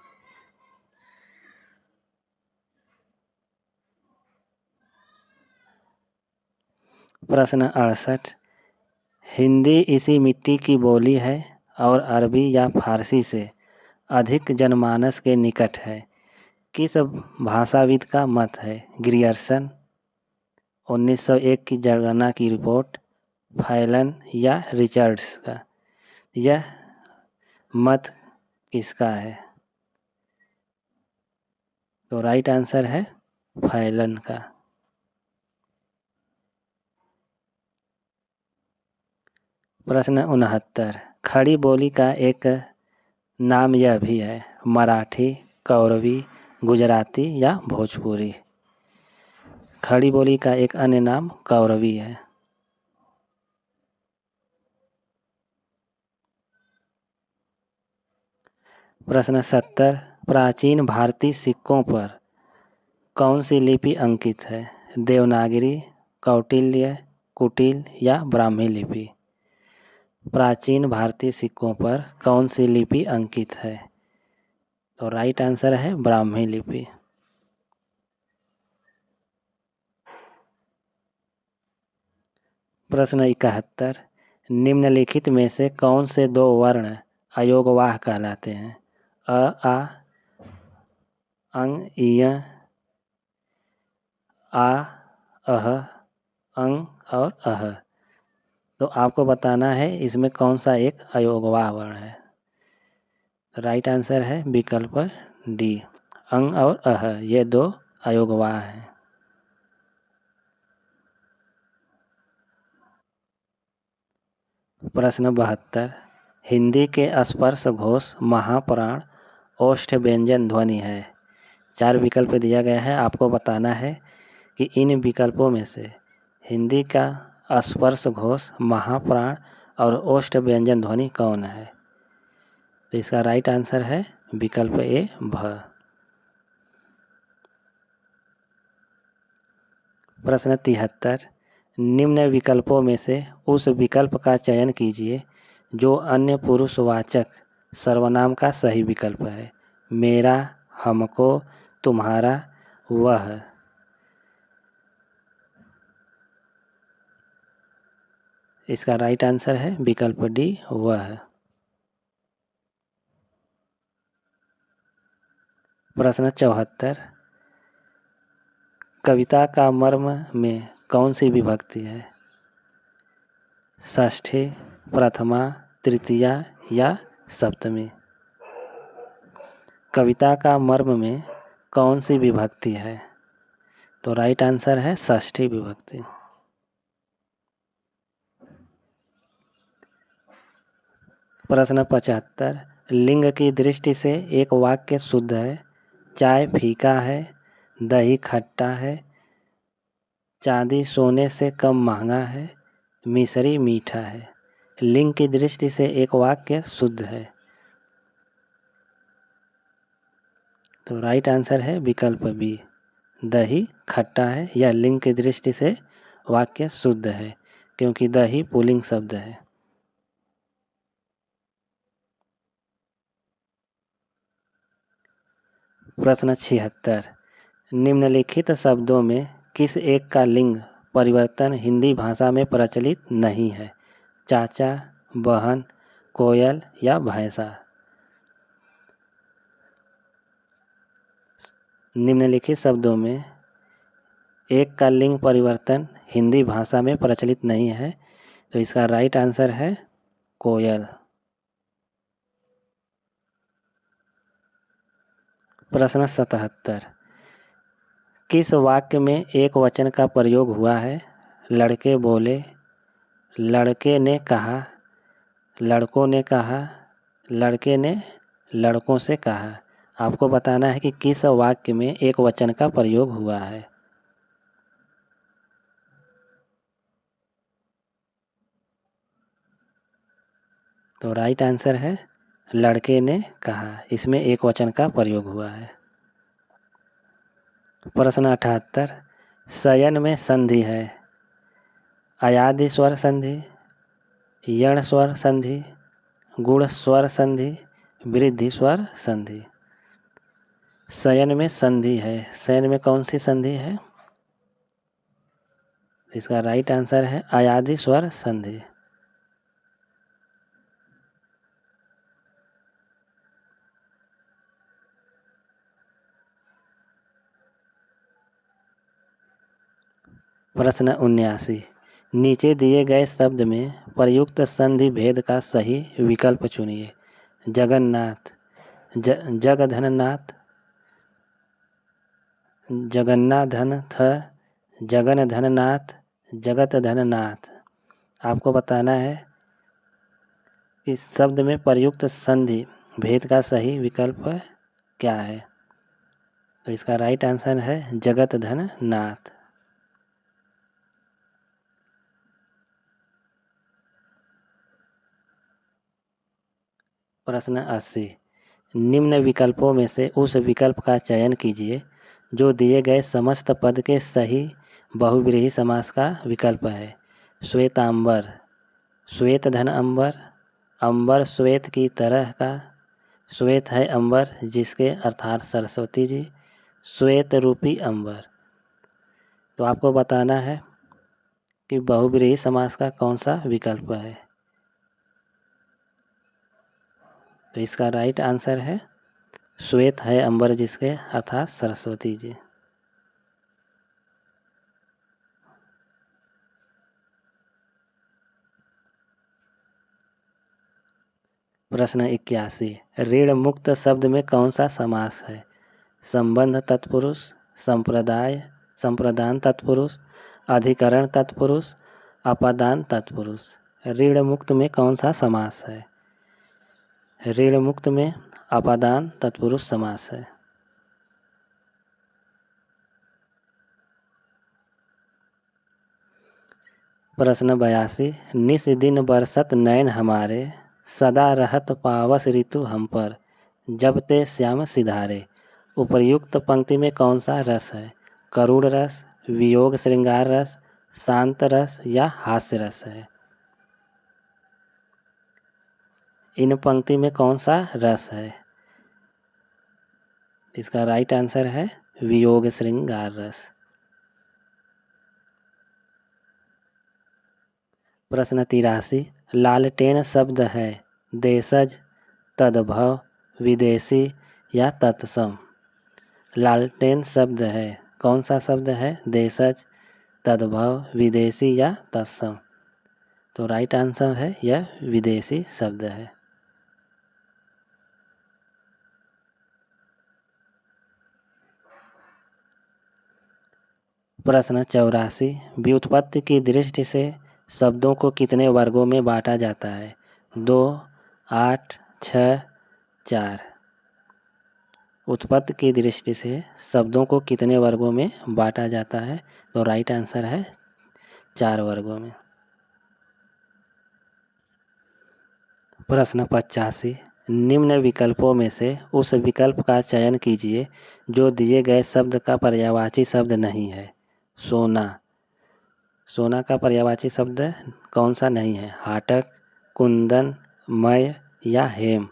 B: प्रश्न 68, हिंदी इसी मिट्टी की बोली है और अरबी या फारसी से अधिक जनमानस के निकट है। किस भाषाविद का मत है? ग्रियर्सन, 1901 की जनगणना की रिपोर्ट, फैलन या रिचर्ड्स का। यह मत किसका है? तो राइट आंसर है फैलन का। प्रश्न 69, खड़ी बोली का एक नाम यह भी है, मराठी, कौरवी, गुजराती या भोजपुरी। खड़ी बोली का एक अन्य नाम कौरवी है। प्रश्न 70, प्राचीन भारतीय सिक्कों पर कौन सी लिपि अंकित है? देवनागरी, कौटिल्य, कुटिल या ब्राह्मी लिपि। प्राचीन भारतीय सिक्कों पर कौन सी लिपि अंकित है? तो राइट आंसर है ब्राह्मी लिपि। प्रश्न 71, निम्नलिखित में से कौन से 2 वर्ण अयोगवाह कहलाते हैं? अ, आ, अंग, इय, आ, अह, अंग और अह। तो आपको बताना है इसमें कौन सा एक अयोगवाह वर्ण है। राइट आंसर है विकल्प डी, अंग और अह ये 2 अयोगवाह हैं। प्रश्न 72, हिंदी के स्पर्श घोष महाप्राण ओष्ठ व्यंजन ध्वनि है। 4 विकल्प दिया गया है, आपको बताना है कि इन विकल्पों में से हिंदी का स्पर्श घोष महाप्राण और ओष्ठ व्यंजन ध्वनि कौन है। तो इसका राइट आंसर है विकल्प ए भ। प्रश्न 73, निम्न विकल्पों में से उस विकल्प का चयन कीजिए जो अन्य पुरुषवाचक सर्वनाम का सही विकल्प है। मेरा, हमको, तुम्हारा, वह। इसका राइट आंसर है विकल्प डी, वह। प्रश्न 74, कविता का मर्म में कौन सी विभक्ति है। षष्ठी, प्रथमा, तृतीया या सप्तमी। कविता का मर्म में कौन सी विभक्ति है। तो राइट आंसर है षष्ठी विभक्ति। प्रश्न 75, लिंग की दृष्टि से एक वाक्य शुद्ध है। चाय फीका है, दही खट्टा है, चांदी सोने से कम महंगा है, मिश्री मीठा है। लिंग की दृष्टि से एक वाक्य शुद्ध है। तो राइट आंसर है विकल्प बी, दही खट्टा है। यह लिंग की दृष्टि से वाक्य शुद्ध है क्योंकि दही पुल्लिंग शब्द है। प्रश्न 76, निम्नलिखित शब्दों में किस एक का लिंग परिवर्तन हिंदी भाषा में प्रचलित नहीं है। चाचा, बहन, कोयल या भैंसा। निम्नलिखित शब्दों में एक का लिंग परिवर्तन हिंदी भाषा में प्रचलित नहीं है। तो इसका राइट आंसर है कोयल। प्रश्न 77, किस वाक्य में एक वचन का प्रयोग हुआ है। लड़के बोले, लड़के ने कहा, लड़कों ने कहा, लड़के ने लड़कों से कहा। आपको बताना है कि किस वाक्य में एक वचन का प्रयोग हुआ है। तो राइट आंसर है लड़के ने कहा, इसमें एक वचन का प्रयोग हुआ है। प्रश्न 78, शयन में संधि है। अयादि स्वर संधि, यण स्वर संधि, गुण स्वर संधि, वृद्धि स्वर संधि। शयन में संधि है, शयन में कौन सी संधि है। इसका राइट आंसर है अयादि स्वर संधि। प्रश्न 79, नीचे दिए गए शब्द में प्रयुक्त संधि भेद का सही विकल्प चुनिए। जगन्नाथ, जगधननाथ, जगन्नाधनथ, जगनधननाथ, जगतधननाथ। आपको बताना है कि शब्द में प्रयुक्त संधि भेद का सही विकल्प क्या है। तो इसका राइट आंसर है जगतधननाथ। प्रश्न 80, निम्न विकल्पों में से उस विकल्प का चयन कीजिए जो दिए गए समस्त पद के सही बहुव्रीहि समास का विकल्प है। श्वेतांबर, श्वेत धन अंबर, अंबर श्वेत की तरह का, श्वेत है अंबर जिसके अर्थात सरस्वती जी, श्वेत रूपी अंबर। तो आपको बताना है कि बहुव्रीहि समास का कौन सा विकल्प है। तो इसका राइट आंसर है श्वेत है अंबर जिसके अर्थात सरस्वती जी। प्रश्न 81, ऋण मुक्त शब्द में कौन सा समास है? संबंध तत्पुरुष, संप्रदाय संप्रदान तत्पुरुष, अधिकरण तत्पुरुष, अपादान तत्पुरुष। ऋण मुक्त में कौन सा समास है? ऋण मुक्त में अपादान तत्पुरुष समास है। प्रश्न 82, निस दिन बरसत नैन हमारे, सदा रहत पावस ऋतु हम पर, जब ते श्याम सिधारे। उपर्युक्त पंक्ति में कौन सा रस है? करुण रस, वियोग श्रृंगार रस, शांत रस या हास्य रस है? इन पंक्ति में कौन सा रस है? इसका राइट आंसर है वियोग श्रृंगार रस। प्रश्न 83, लालटेन शब्द है देशज, तद्भव, विदेशी या तत्सम। लालटेन शब्द है, कौन सा शब्द है? देशज, तद्भव, विदेशी या तत्सम। तो राइट आंसर है यह विदेशी शब्द है। प्रश्न 84, व्युत्पत्ति की दृष्टि से शब्दों को कितने वर्गों में बांटा जाता है? 2, 8, 6, 4। उत्पत्ति की दृष्टि से शब्दों को कितने वर्गों में बांटा जाता है? तो राइट आंसर है 4 वर्गों में। प्रश्न 85, निम्न विकल्पों में से उस विकल्प का चयन कीजिए जो दिए गए शब्द का पर्यायवाची शब्द नहीं है। सोना, सोना का पर्यायवाची शब्द कौन सा नहीं है? हाटक, कुंदन, मय या हेम।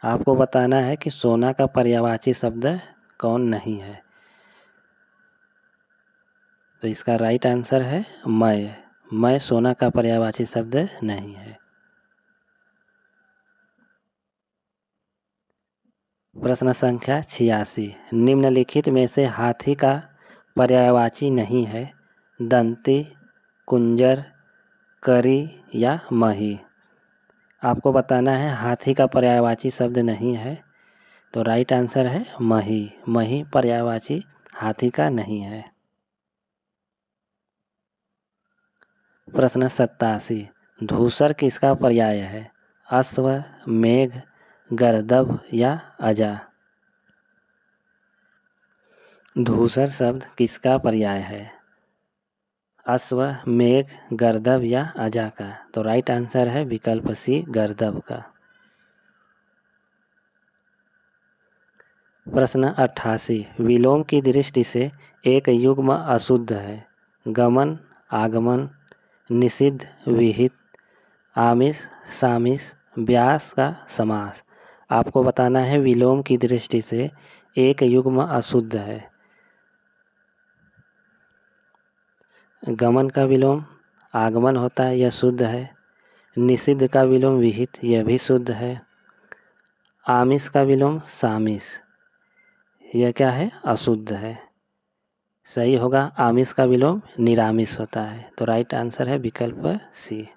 B: आपको बताना है कि सोना का पर्यायवाची शब्द कौन नहीं है। तो इसका राइट आंसर है मय। मय सोना का पर्यायवाची शब्द नहीं है। प्रश्न संख्या 86, निम्नलिखित में से हाथी का पर्यायवाची नहीं है? दंती, कुंजर, करी या मही। आपको बताना है हाथी का पर्यायवाची शब्द नहीं है। तो राइट आंसर है मही। मही पर्यायवाची हाथी का नहीं है। प्रश्न 87, धूसर किसका पर्याय है? अश्व, मेघ, गर्दभ या अजा। धूसर शब्द किसका पर्याय है? अश्व, मेघ, गर्दभ या अजा का। तो राइट आंसर है विकल्प सी, गर्दभ का। प्रश्न 88, विलोम की दृष्टि से एक युग्म अशुद्ध है? गमन, आगमन, निषिद्ध, विहित, आमिष, सामिष, व्यास का समास। आपको बताना है विलोम की दृष्टि से एक युग्म अशुद्ध है। गमन का विलोम आगमन होता है, यह शुद्ध है। निषिद्ध का विलोम विहित, यह भी शुद्ध है। आमिष का विलोम सामिष, यह क्या है? अशुद्ध है। सही होगा आमिष का विलोम निरामिष होता है। तो राइट आंसर है विकल्प सी।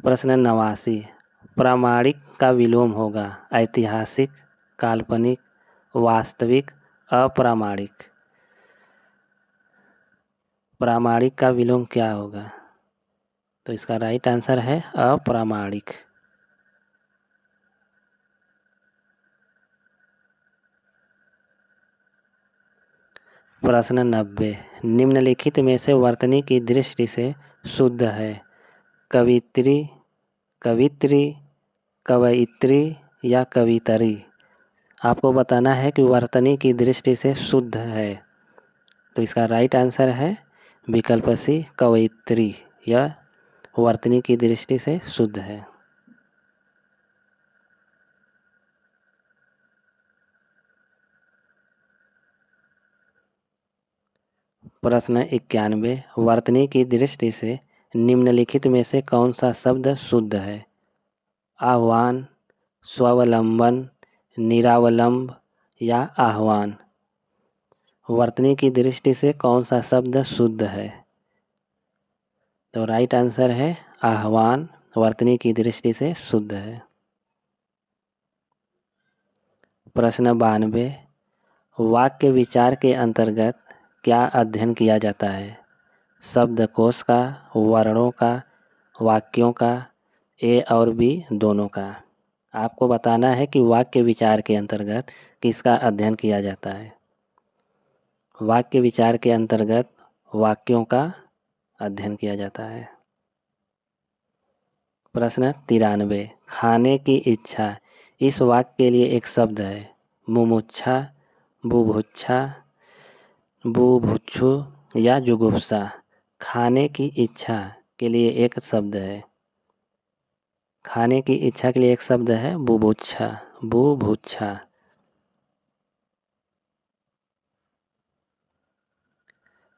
B: प्रश्न 89, प्रामाणिक का विलोम होगा ऐतिहासिक, काल्पनिक, वास्तविक, अप्रामाणिक। प्रामाणिक का विलोम क्या होगा? तो इसका राइट आंसर है अप्रामाणिक। प्रश्न 90, निम्नलिखित में से वर्तनी की दृष्टि से शुद्ध है? कवित्री, कवित्री, कवयित्री या कवितरी। आपको बताना है कि वर्तनी की दृष्टि से शुद्ध है। तो इसका राइट आंसर है विकल्प सी, कवयित्री। यह वर्तनी की दृष्टि से शुद्ध है। प्रश्न 91, वर्तनी की दृष्टि से निम्नलिखित में से कौन सा शब्द शुद्ध है? आह्वान, स्वावलंबन, निरावलंब या आह्वान। वर्तनी की दृष्टि से कौन सा शब्द शुद्ध है? तो राइट आंसर है आह्वान, वर्तनी की दृष्टि से शुद्ध है। प्रश्न 92, वाक्य विचार के अंतर्गत क्या अध्ययन किया जाता है? शब्दकोश का, वर्णों का, वाक्यों का, ए और बी दोनों का। आपको बताना है कि वाक्य विचार के अंतर्गत किसका अध्ययन किया जाता है। वाक्य विचार के अंतर्गत वाक्यों का अध्ययन किया जाता है। प्रश्न 93, खाने की इच्छा इस वाक्य के लिए एक शब्द है। मुमुक्षा, बुभुक्षा, बुभुक्षु या जुगुप्सा। खाने की इच्छा के लिए एक शब्द है। खाने की इच्छा के लिए एक शब्द है बुभुक्षा, बुभुक्षा।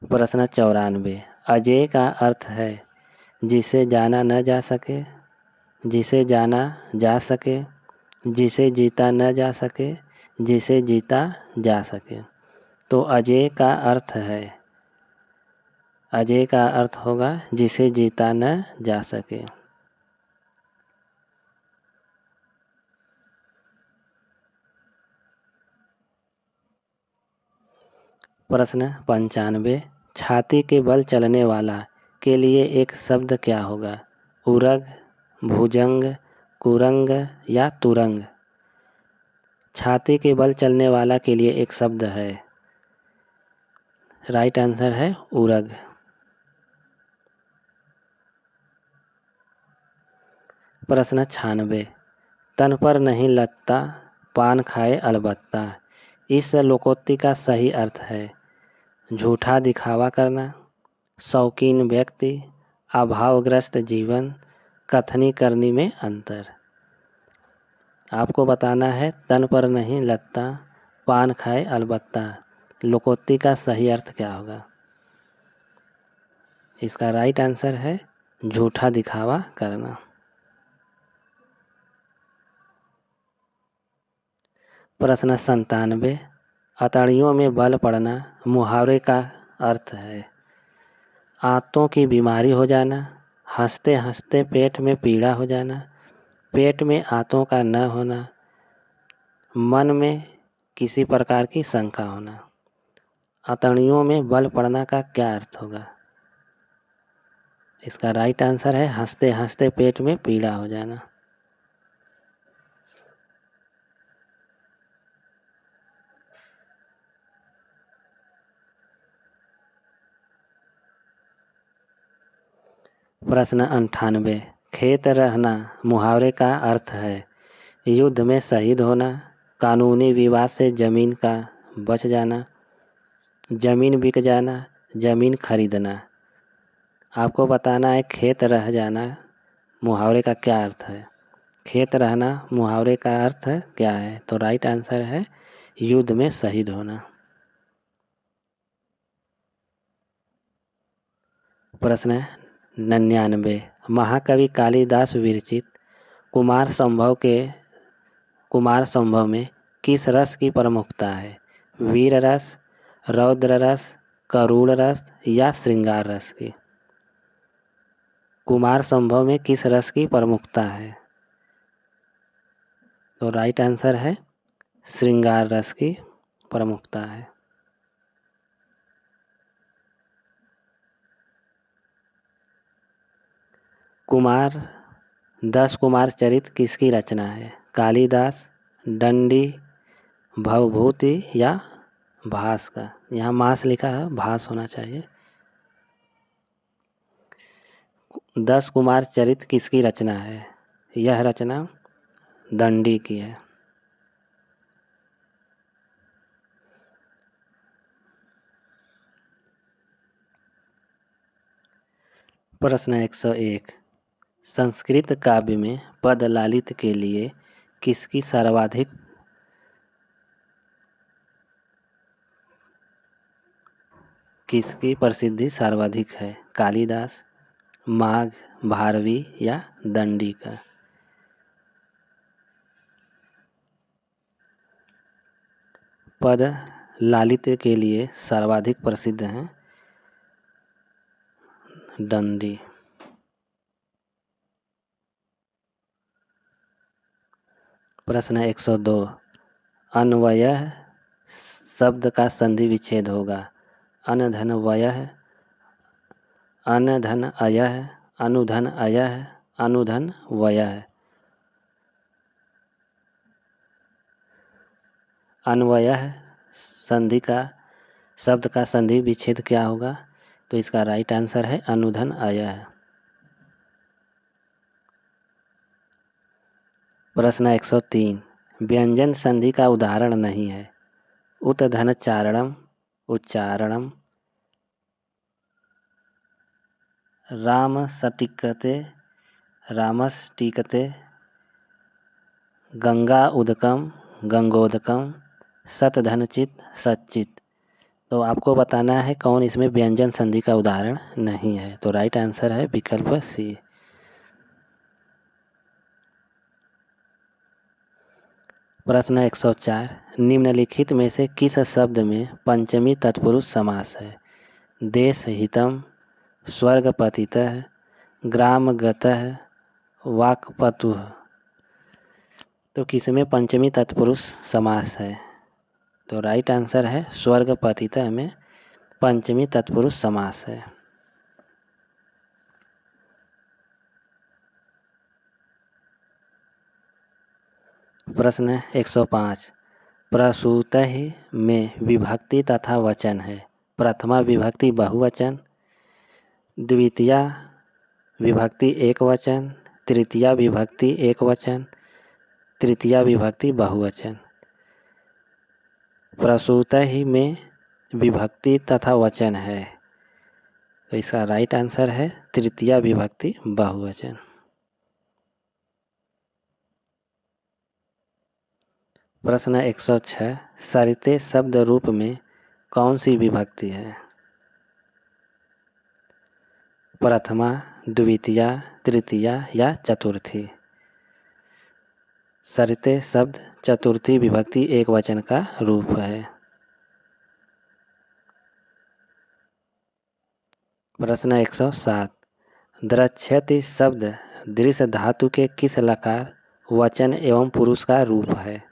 B: प्रश्न 94, अजेय का अर्थ है जिसे जाना न जा सके, जिसे जाना जा सके, जिसे जीता न जा सके, जिसे जीता जा सके। तो अजेय का अर्थ है, अजेय का अर्थ होगा जिसे जीता न जा सके। प्रश्न 95, छाती के बल चलने वाला के लिए एक शब्द क्या होगा? उरग, भुजंग, कुरंग या तुरंग। छाती के बल चलने वाला के लिए एक शब्द है। राइट आंसर है उरग। प्रश्न 96, तन पर नहीं लगता पान खाए अलबत्ता। इस लोकोक्ति का सही अर्थ है झूठा दिखावा करना, शौकीन व्यक्ति, अभावग्रस्त जीवन, कथनी करनी में अंतर। आपको बताना है तन पर नहीं लगता पान खाए अलबत्ता लोकोक्ति का सही अर्थ क्या होगा। इसका राइट आंसर है झूठा दिखावा करना। प्रश्न 97, अतड़ियों में बल पड़ना मुहावरे का अर्थ है आंतों की बीमारी हो जाना, हंसते हंसते पेट में पीड़ा हो जाना, पेट में आंतों का न होना, मन में किसी प्रकार की शंका होना। अतड़ियों में बल पड़ना का क्या अर्थ होगा? इसका राइट आंसर है हंसते हंसते पेट में पीड़ा हो जाना। प्रश्न 98, खेत रहना मुहावरे का अर्थ है युद्ध में शहीद होना, कानूनी विवाद से जमीन का बच जाना, जमीन बिक जाना, जमीन खरीदना। आपको बताना है खेत रह जाना मुहावरे का क्या अर्थ है। खेत रहना मुहावरे का अर्थ क्या है? तो राइट आंसर है युद्ध में शहीद होना। प्रश्न 99, महाकवि कालिदास विरचित कुमार संभव में किस रस की प्रमुखता है? वीर रस, रौद्र रस, करुण रस या श्रृंगार रस की। कुमार संभव में किस रस की प्रमुखता है? तो राइट आंसर है श्रृंगार रस की प्रमुखता है। कुमार 10 कुमार चरित किसकी रचना है? कालिदास, दंडी, भवभूति या भास का। यहाँ मास लिखा है, भास होना चाहिए। 10 कुमार चरित किसकी रचना है? यह रचना दंडी की है। प्रश्न 101, संस्कृत काव्य में पद लालित के लिए किसकी प्रसिद्धि सर्वाधिक है? कालिदास, माघ, भारवी या दंडी का। पद लालित के लिए सर्वाधिक प्रसिद्ध हैं दंडी। प्रश्न 102 अन्वयः शब्द का संधि विच्छेद होगा। अन धन वयः, अन धन अयः, अनुधन अयः, अनुधन वयः। अन्वयः संधि का शब्द का संधि विच्छेद क्या होगा? तो इसका राइट आंसर है अनुधन अयः। प्रश्न 103 व्यंजन संधि का उदाहरण नहीं है। उत धन चारणम, उच्चारणम। राम सटिकते, रामस्टिकते। गंगा उदकम, गंगोदकम। सत धनचित, सच्चित। तो आपको बताना है कौन इसमें व्यंजन संधि का उदाहरण नहीं है। तो राइट आंसर है विकल्प सी। प्रश्न 104 निम्नलिखित में से किस शब्द में पंचमी तत्पुरुष समास है? देश हितम, स्वर्ग पतितः, ग्राम गतः, वाक्पतुः। तो किस में पंचमी तत्पुरुष समास है? तो राइट आंसर है स्वर्ग पतितः में पंचमी तत्पुरुष समास है। प्रश्न 105 प्रसूतः में विभक्ति तथा वचन है। प्रथमा विभक्ति बहुवचन, द्वितीया विभक्ति एकवचन, तृतीया विभक्ति एकवचन, तृतीया विभक्ति बहुवचन। प्रसूतः में विभक्ति तथा वचन है, तो इसका राइट आंसर है तृतीया विभक्ति बहुवचन। प्रश्न 106 सरिते शब्द रूप में कौन सी विभक्ति है? प्रथमा, द्वितीया, तृतीया या चतुर्थी? सरिते शब्द चतुर्थी विभक्ति एक वचन का रूप है। प्रश्न 107 द्रक्ष्यति शब्द दृश्य धातु के किस लकार, वचन एवं पुरुष का रूप है?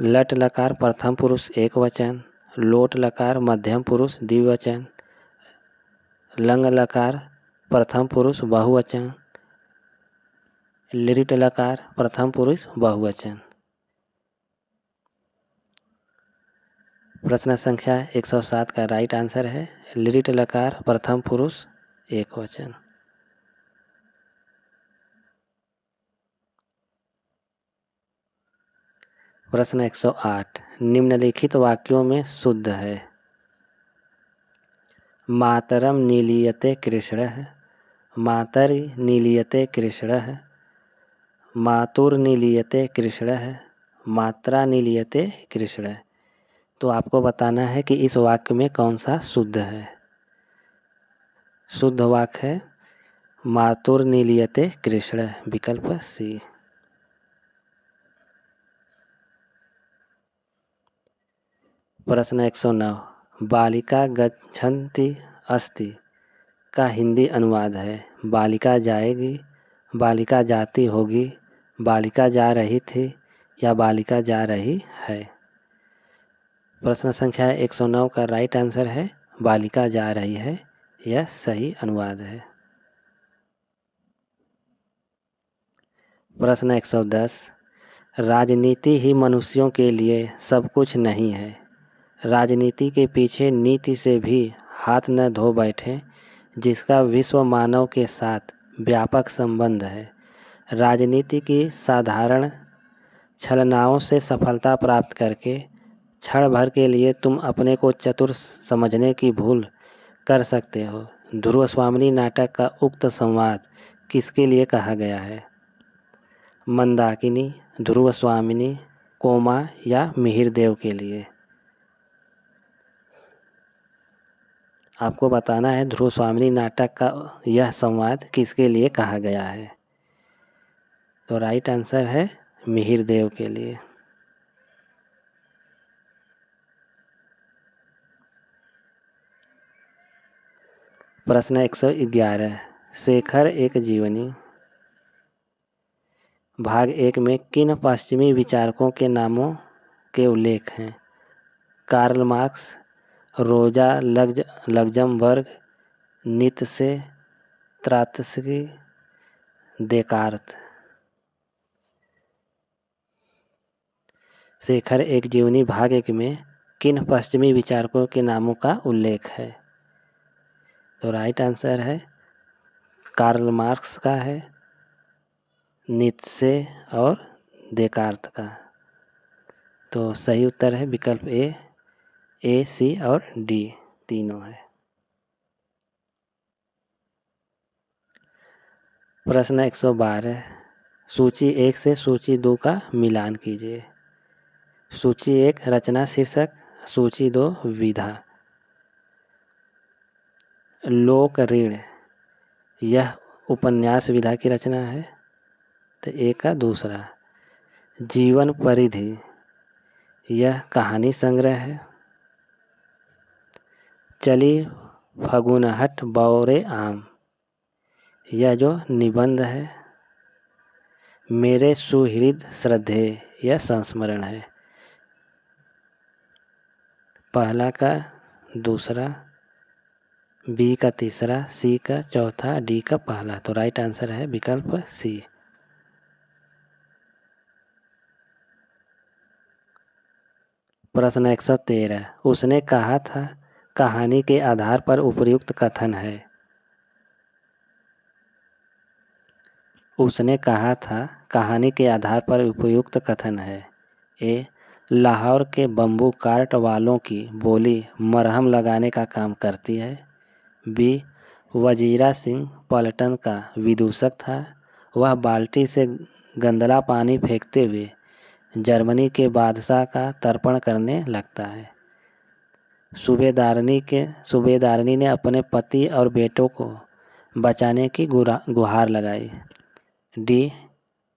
B: लट लकार प्रथम पुरुष एक वचन, लोट लकार मध्यम पुरुष द्विवचन, लंग लकार प्रथम पुरुष बहुवचन, लिट लकार प्रथम पुरुष बहुवचन। प्रश्न संख्या 107 का राइट आंसर है लिट लकार प्रथम पुरुष एक वचन। प्रश्न 108 निम्नलिखित वाक्यों में शुद्ध है। मातरम नीलीयते कृष्णः, मातरि नीलीयते कृष्णः, मातुर नीलीयते कृष्णः, मात्रा नीलीयते कृष्णः। तो आपको बताना है कि इस वाक्य में कौन सा शुद्ध है। शुद्ध वाक्य है मातुर नीलीयते कृष्णः, विकल्प सी। प्रश्न 109 बालिका गच्छन्ति अस्ति का हिंदी अनुवाद है। बालिका जाएगी, बालिका जाती होगी, बालिका जा रही थी या बालिका जा रही है। प्रश्न संख्या 109 का राइट आंसर है बालिका जा रही है, यह सही अनुवाद है। प्रश्न 110 राजनीति ही मनुष्यों के लिए सब कुछ नहीं है। राजनीति के पीछे नीति से भी हाथ न धो बैठे, जिसका विश्व मानव के साथ व्यापक संबंध है। राजनीति की साधारण छलनाओं से सफलता प्राप्त करके क्षण भर के लिए तुम अपने को चतुर समझने की भूल कर सकते हो। ध्रुव स्वामिनी नाटक का उक्त संवाद किसके लिए कहा गया है? मंदाकिनी, ध्रुव स्वामिनी, कोमा या मिहिर देव के लिए? आपको बताना है ध्रुव स्वामिनी नाटक का यह संवाद किसके लिए कहा गया है। तो राइट आंसर है मिहिर देव के लिए। प्रश्न 111 शेखर एक जीवनी भाग 1 में किन पश्चिमी विचारकों के नामों के उल्लेख हैं? कार्ल मार्क्स, रोजा लग्जमबर्ग, नीत्शे, त्रोत्स्की, देकार्त। शेखर एक जीवनी भाग 1 में किन पश्चिमी विचारकों के नामों का उल्लेख है? तो राइट आंसर है कार्ल मार्क्स का है, नीत्शे और देकार्त का। तो सही उत्तर है विकल्प ए, सी और डी तीनों है। प्रश्न 112, सूची 1 से सूची 2 का मिलान कीजिए। सूची 1 रचना शीर्षक, सूची 2 विधा। लोक ऋण यह उपन्यास विधा की रचना है, तो ए का दूसरा। जीवन परिधि यह कहानी संग्रह है। चली फगुनहट बौरे आम यह जो निबंध है। मेरे सुहृद श्रद्धेय यह संस्मरण है। पहला का दूसरा, बी का तीसरा, सी का चौथा, डी का पहला। तो राइट आंसर है विकल्प सी। प्रश्न 113, उसने कहा था कहानी के आधार पर उपयुक्त कथन है। उसने कहा था कहानी के आधार पर उपयुक्त कथन है। ए, लाहौर के बम्बू कार्ट वालों की बोली मरहम लगाने का काम करती है। बी, वजीरा सिंह पलटन का विदूषक था। वह बाल्टी से गंदला पानी फेंकते हुए जर्मनी के बादशाह का तर्पण करने लगता है। सूबेदारनी ने अपने पति और बेटों को बचाने की गुहार लगाई। डी,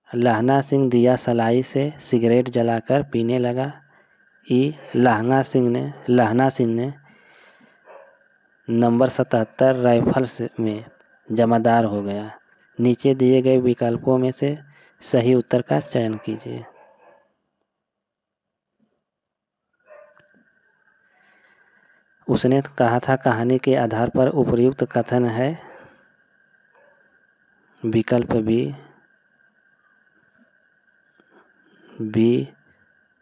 B: लहना सिंह दिया सलाई से सिगरेट जलाकर पीने लगा। ई, लहना सिंह ने नंबर 77 राइफल्स में जमादार हो गया। नीचे दिए गए विकल्पों में से सही उत्तर का चयन कीजिए। उसने कहा था कहानी के आधार पर उपयुक्त कथन है विकल्प बी,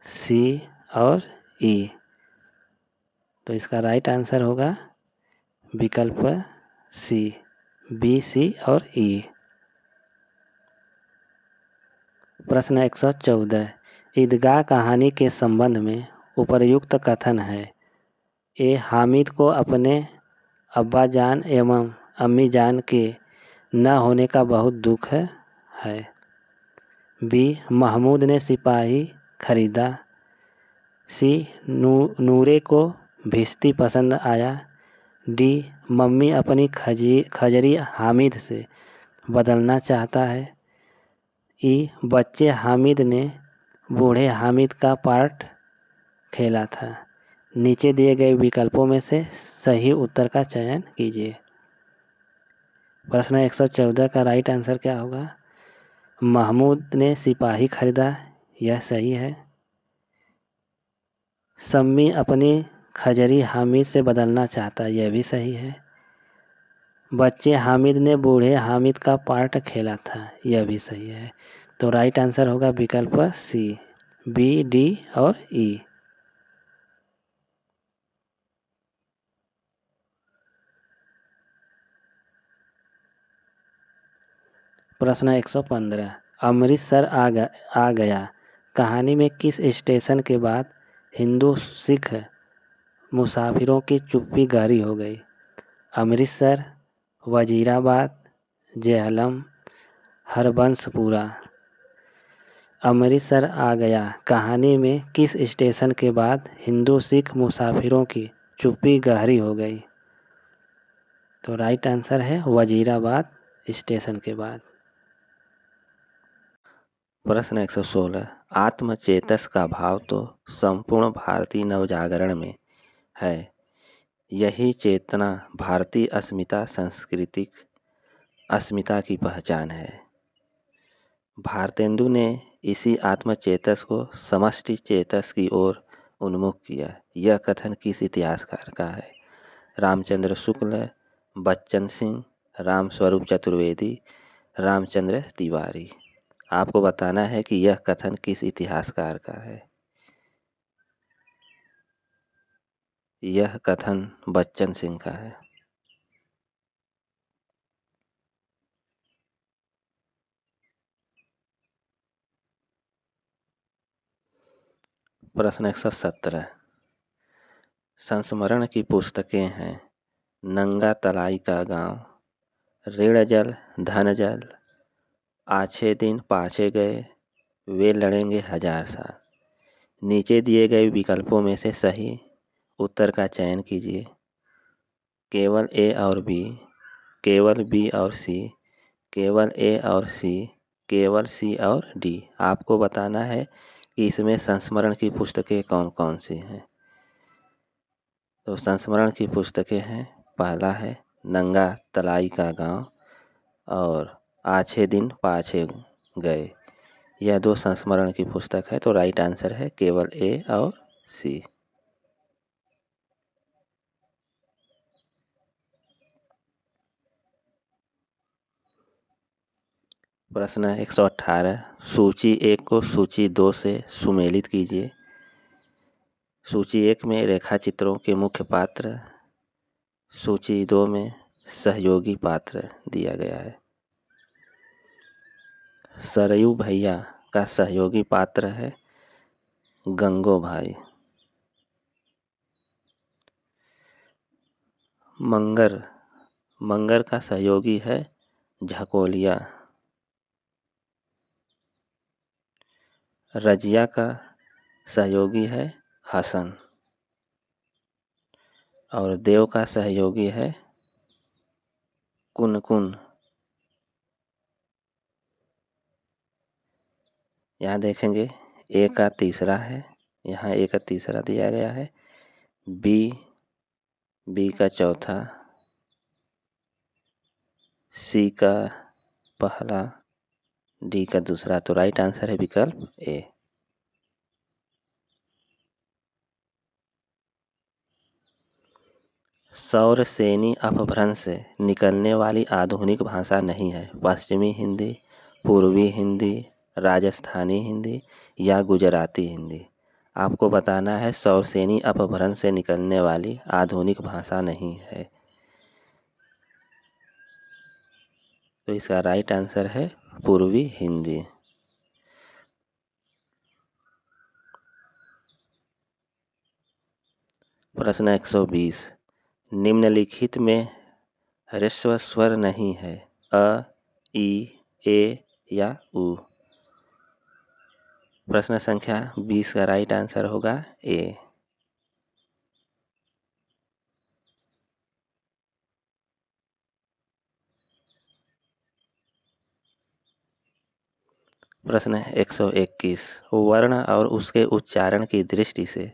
B: सी और ई। तो इसका राइट आंसर होगा विकल्प सी, बी, सी और ई। प्रश्न 114, ईदगाह कहानी के संबंध में उपर्युक्त कथन है। ए, हामिद को अपने अब्बा जान एवं अम्मी जान के न होने का बहुत दुख है। बी, महमूद ने सिपाही खरीदा। सी, नूरे को भिश्ती पसंद आया। डी, मम्मी अपनी खजरी हामिद से बदलना चाहता है। ई, बच्चे हामिद ने बूढ़े हामिद का पार्ट खेला था। नीचे दिए गए विकल्पों में से सही उत्तर का चयन कीजिए। प्रश्न 114 का राइट आंसर क्या होगा? महमूद ने सिपाही खरीदा, यह सही है। सम्मी अपनी खजरी हामिद से बदलना चाहता, यह भी सही है। बच्चे हामिद ने बूढ़े हामिद का पार्ट खेला था, यह भी सही है। तो राइट आंसर होगा विकल्प सी, बी, डी और ई। प्रश्न 115, अमृतसर आ गया कहानी में किस स्टेशन के बाद हिंदू सिख मुसाफिरों की चुप्पी गहरी हो गई? अमृतसर, वजीराबाद, जेहलम, हरबंसपुरा। अमृतसर आ गया कहानी में किस स्टेशन के बाद हिंदू सिख मुसाफिरों की चुप्पी गहरी हो गई? तो राइट आंसर है वजीराबाद स्टेशन के बाद।
A: प्रश्न 116, आत्मचेतस का भाव तो संपूर्ण भारतीय नवजागरण में है। यही चेतना भारतीय अस्मिता सांस्कृतिक अस्मिता की पहचान है। भारतेंदु ने इसी आत्मचेतस को समष्टि चेतस की ओर उन्मुख किया। यह कथन किस इतिहासकार का है? रामचंद्र शुक्ल, बच्चन सिंह, रामस्वरूप चतुर्वेदी, रामचंद्र तिवारी। आपको बताना है कि यह कथन किस इतिहासकार का है। यह कथन बच्चन सिंह का है। प्रश्न 117। संस्मरण की पुस्तकें हैं नंगा तलाई का गांव, ऋण जल, धन जल, आछे दिन पाछे गए, वे लड़ेंगे 1000 साल। नीचे दिए गए विकल्पों में से सही उत्तर का चयन कीजिए। केवल ए और बी, केवल बी और सी, केवल ए और सी, केवल सी और डी। आपको बताना है कि इसमें संस्मरण की पुस्तकें कौन कौन सी हैं। तो संस्मरण की पुस्तकें हैं, पहला है नंगा तलाई का गांव और आछे दिन पाछे गए। यह 2 संस्मरण की पुस्तक है। तो राइट आंसर है केवल ए और सी। प्रश्न 118। सूची 1 को सूची 2 से सुमेलित कीजिए। सूची 1 में रेखा चित्रों के मुख्य पात्र, सूची 2 में सहयोगी पात्र दिया गया है। सरयू भैया का सहयोगी पात्र है गंगो भाई। मंगर का सहयोगी है झकोलिया। रजिया का सहयोगी है हसन और देव का सहयोगी है कुनकुन। यहाँ देखेंगे ए का तीसरा है, यहाँ ए का तीसरा दिया गया है, बी का चौथा, सी का पहला, डी का दूसरा। तो राइट आंसर है विकल्प ए। सौर सेनी अपभ्रंश से निकलने वाली आधुनिक भाषा नहीं है। पश्चिमी हिंदी, पूर्वी हिंदी, राजस्थानी हिंदी या गुजराती हिंदी। आपको बताना है सौर सेनी अपभ्रंश से निकलने वाली आधुनिक भाषा नहीं है। तो इसका राइट आंसर है पूर्वी हिंदी। प्रश्न 120। निम्नलिखित में ह्रस्व स्वर नहीं है, अ, ई, ए या उ। प्रश्न संख्या 20 का राइट आंसर होगा ए। प्रश्न 121। वर्ण और उसके उच्चारण की दृष्टि से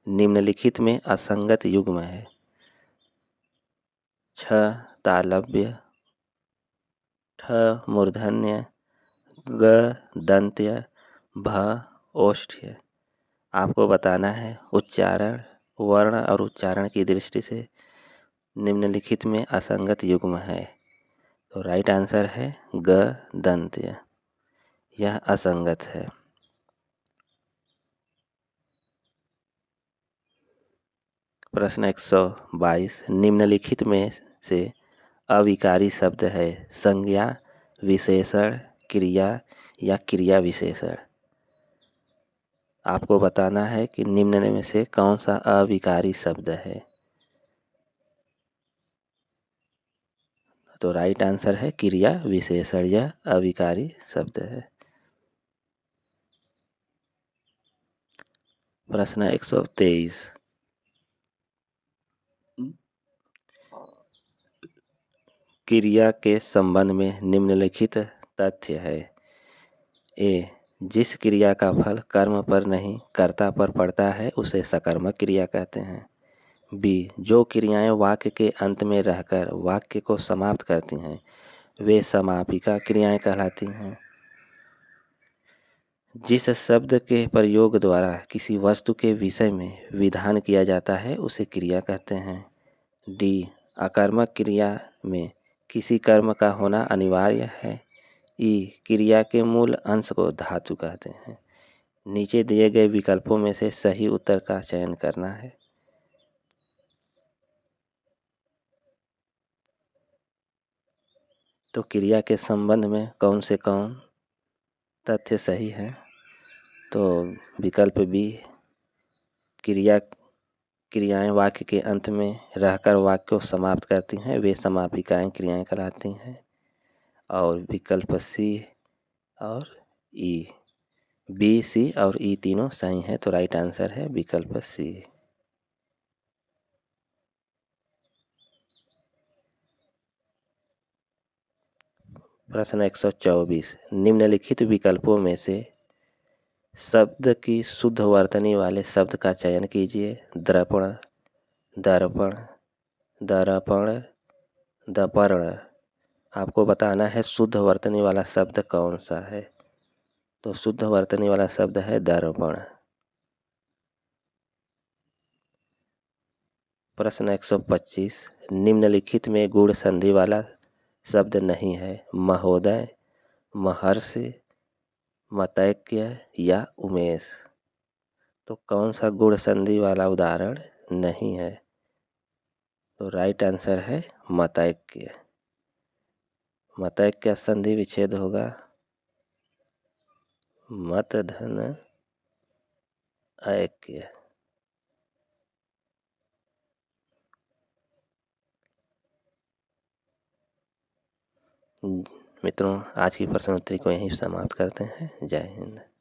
A: निम्नलिखित में असंगत युग्म है। छ तालव्य, ठ मूर्धन्य, ग दंत्य, भ ओष्ठ्य। आपको बताना है उच्चारण, वर्ण और उच्चारण की दृष्टि से निम्नलिखित में असंगत युग्म है। तो राइट आंसर है ग दंत्य, यह असंगत है। प्रश्न 122। निम्नलिखित में से अविकारी शब्द है संज्ञा, विशेषण, क्रिया या क्रिया विशेषण। आपको बताना है कि निम्न में से कौन सा अविकारी शब्द है। तो राइट आंसर है क्रिया विशेषण, यह अविकारी शब्द है। प्रश्न 123। क्रिया के संबंध में निम्नलिखित तथ्य है। ए, जिस क्रिया का फल कर्म पर नहीं कर्ता पर पड़ता है उसे सकर्मक क्रिया कहते हैं। बी, जो क्रियाएं वाक्य के अंत में रहकर वाक्य को समाप्त करती हैं वे समापिका क्रियाएं कहलाती हैं। जिस शब्द के प्रयोग द्वारा किसी वस्तु के विषय में विधान किया जाता है उसे क्रिया कहते हैं। डी, आकर्मक क्रिया में किसी कर्म का होना अनिवार्य है। ई, क्रिया के मूल अंश को धातु कहते हैं। नीचे दिए गए विकल्पों में से सही उत्तर का चयन करना है। तो क्रिया के संबंध में कौन से कौन तथ्य सही है? तो विकल्प बी, क्रियाएं वाक्य के अंत में रहकर वाक्य को समाप्त करती हैं, वे समापिकाएं क्रियाएं कहलाती हैं। और विकल्प सी और ई, बी, सी और ई तीनों सही हैं, तो राइट आंसर है विकल्प सी। प्रश्न 124, निम्नलिखित विकल्पों में से शब्द की शुद्ध वर्तनी वाले शब्द का चयन कीजिए। दर्पण, दर्पण, दर्पण, दर्पण। आपको बताना है शुद्ध वर्तनी वाला शब्द कौन सा है। तो शुद्ध वर्तनी वाला शब्द है दर्पण। प्रश्न 125, निम्नलिखित में गुण संधि वाला शब्द नहीं है। महोदय, महर्षि, मतैक्य या उमेश। तो कौन सा गुण संधि वाला उदाहरण नहीं है? तो राइट आंसर है मतैक्य। मतैक्य संधि विच्छेद होगा मत धन ऐक्य। मित्रों, आज की प्रश्नोत्तरी को यहीं समाप्त करते हैं। जय हिंद।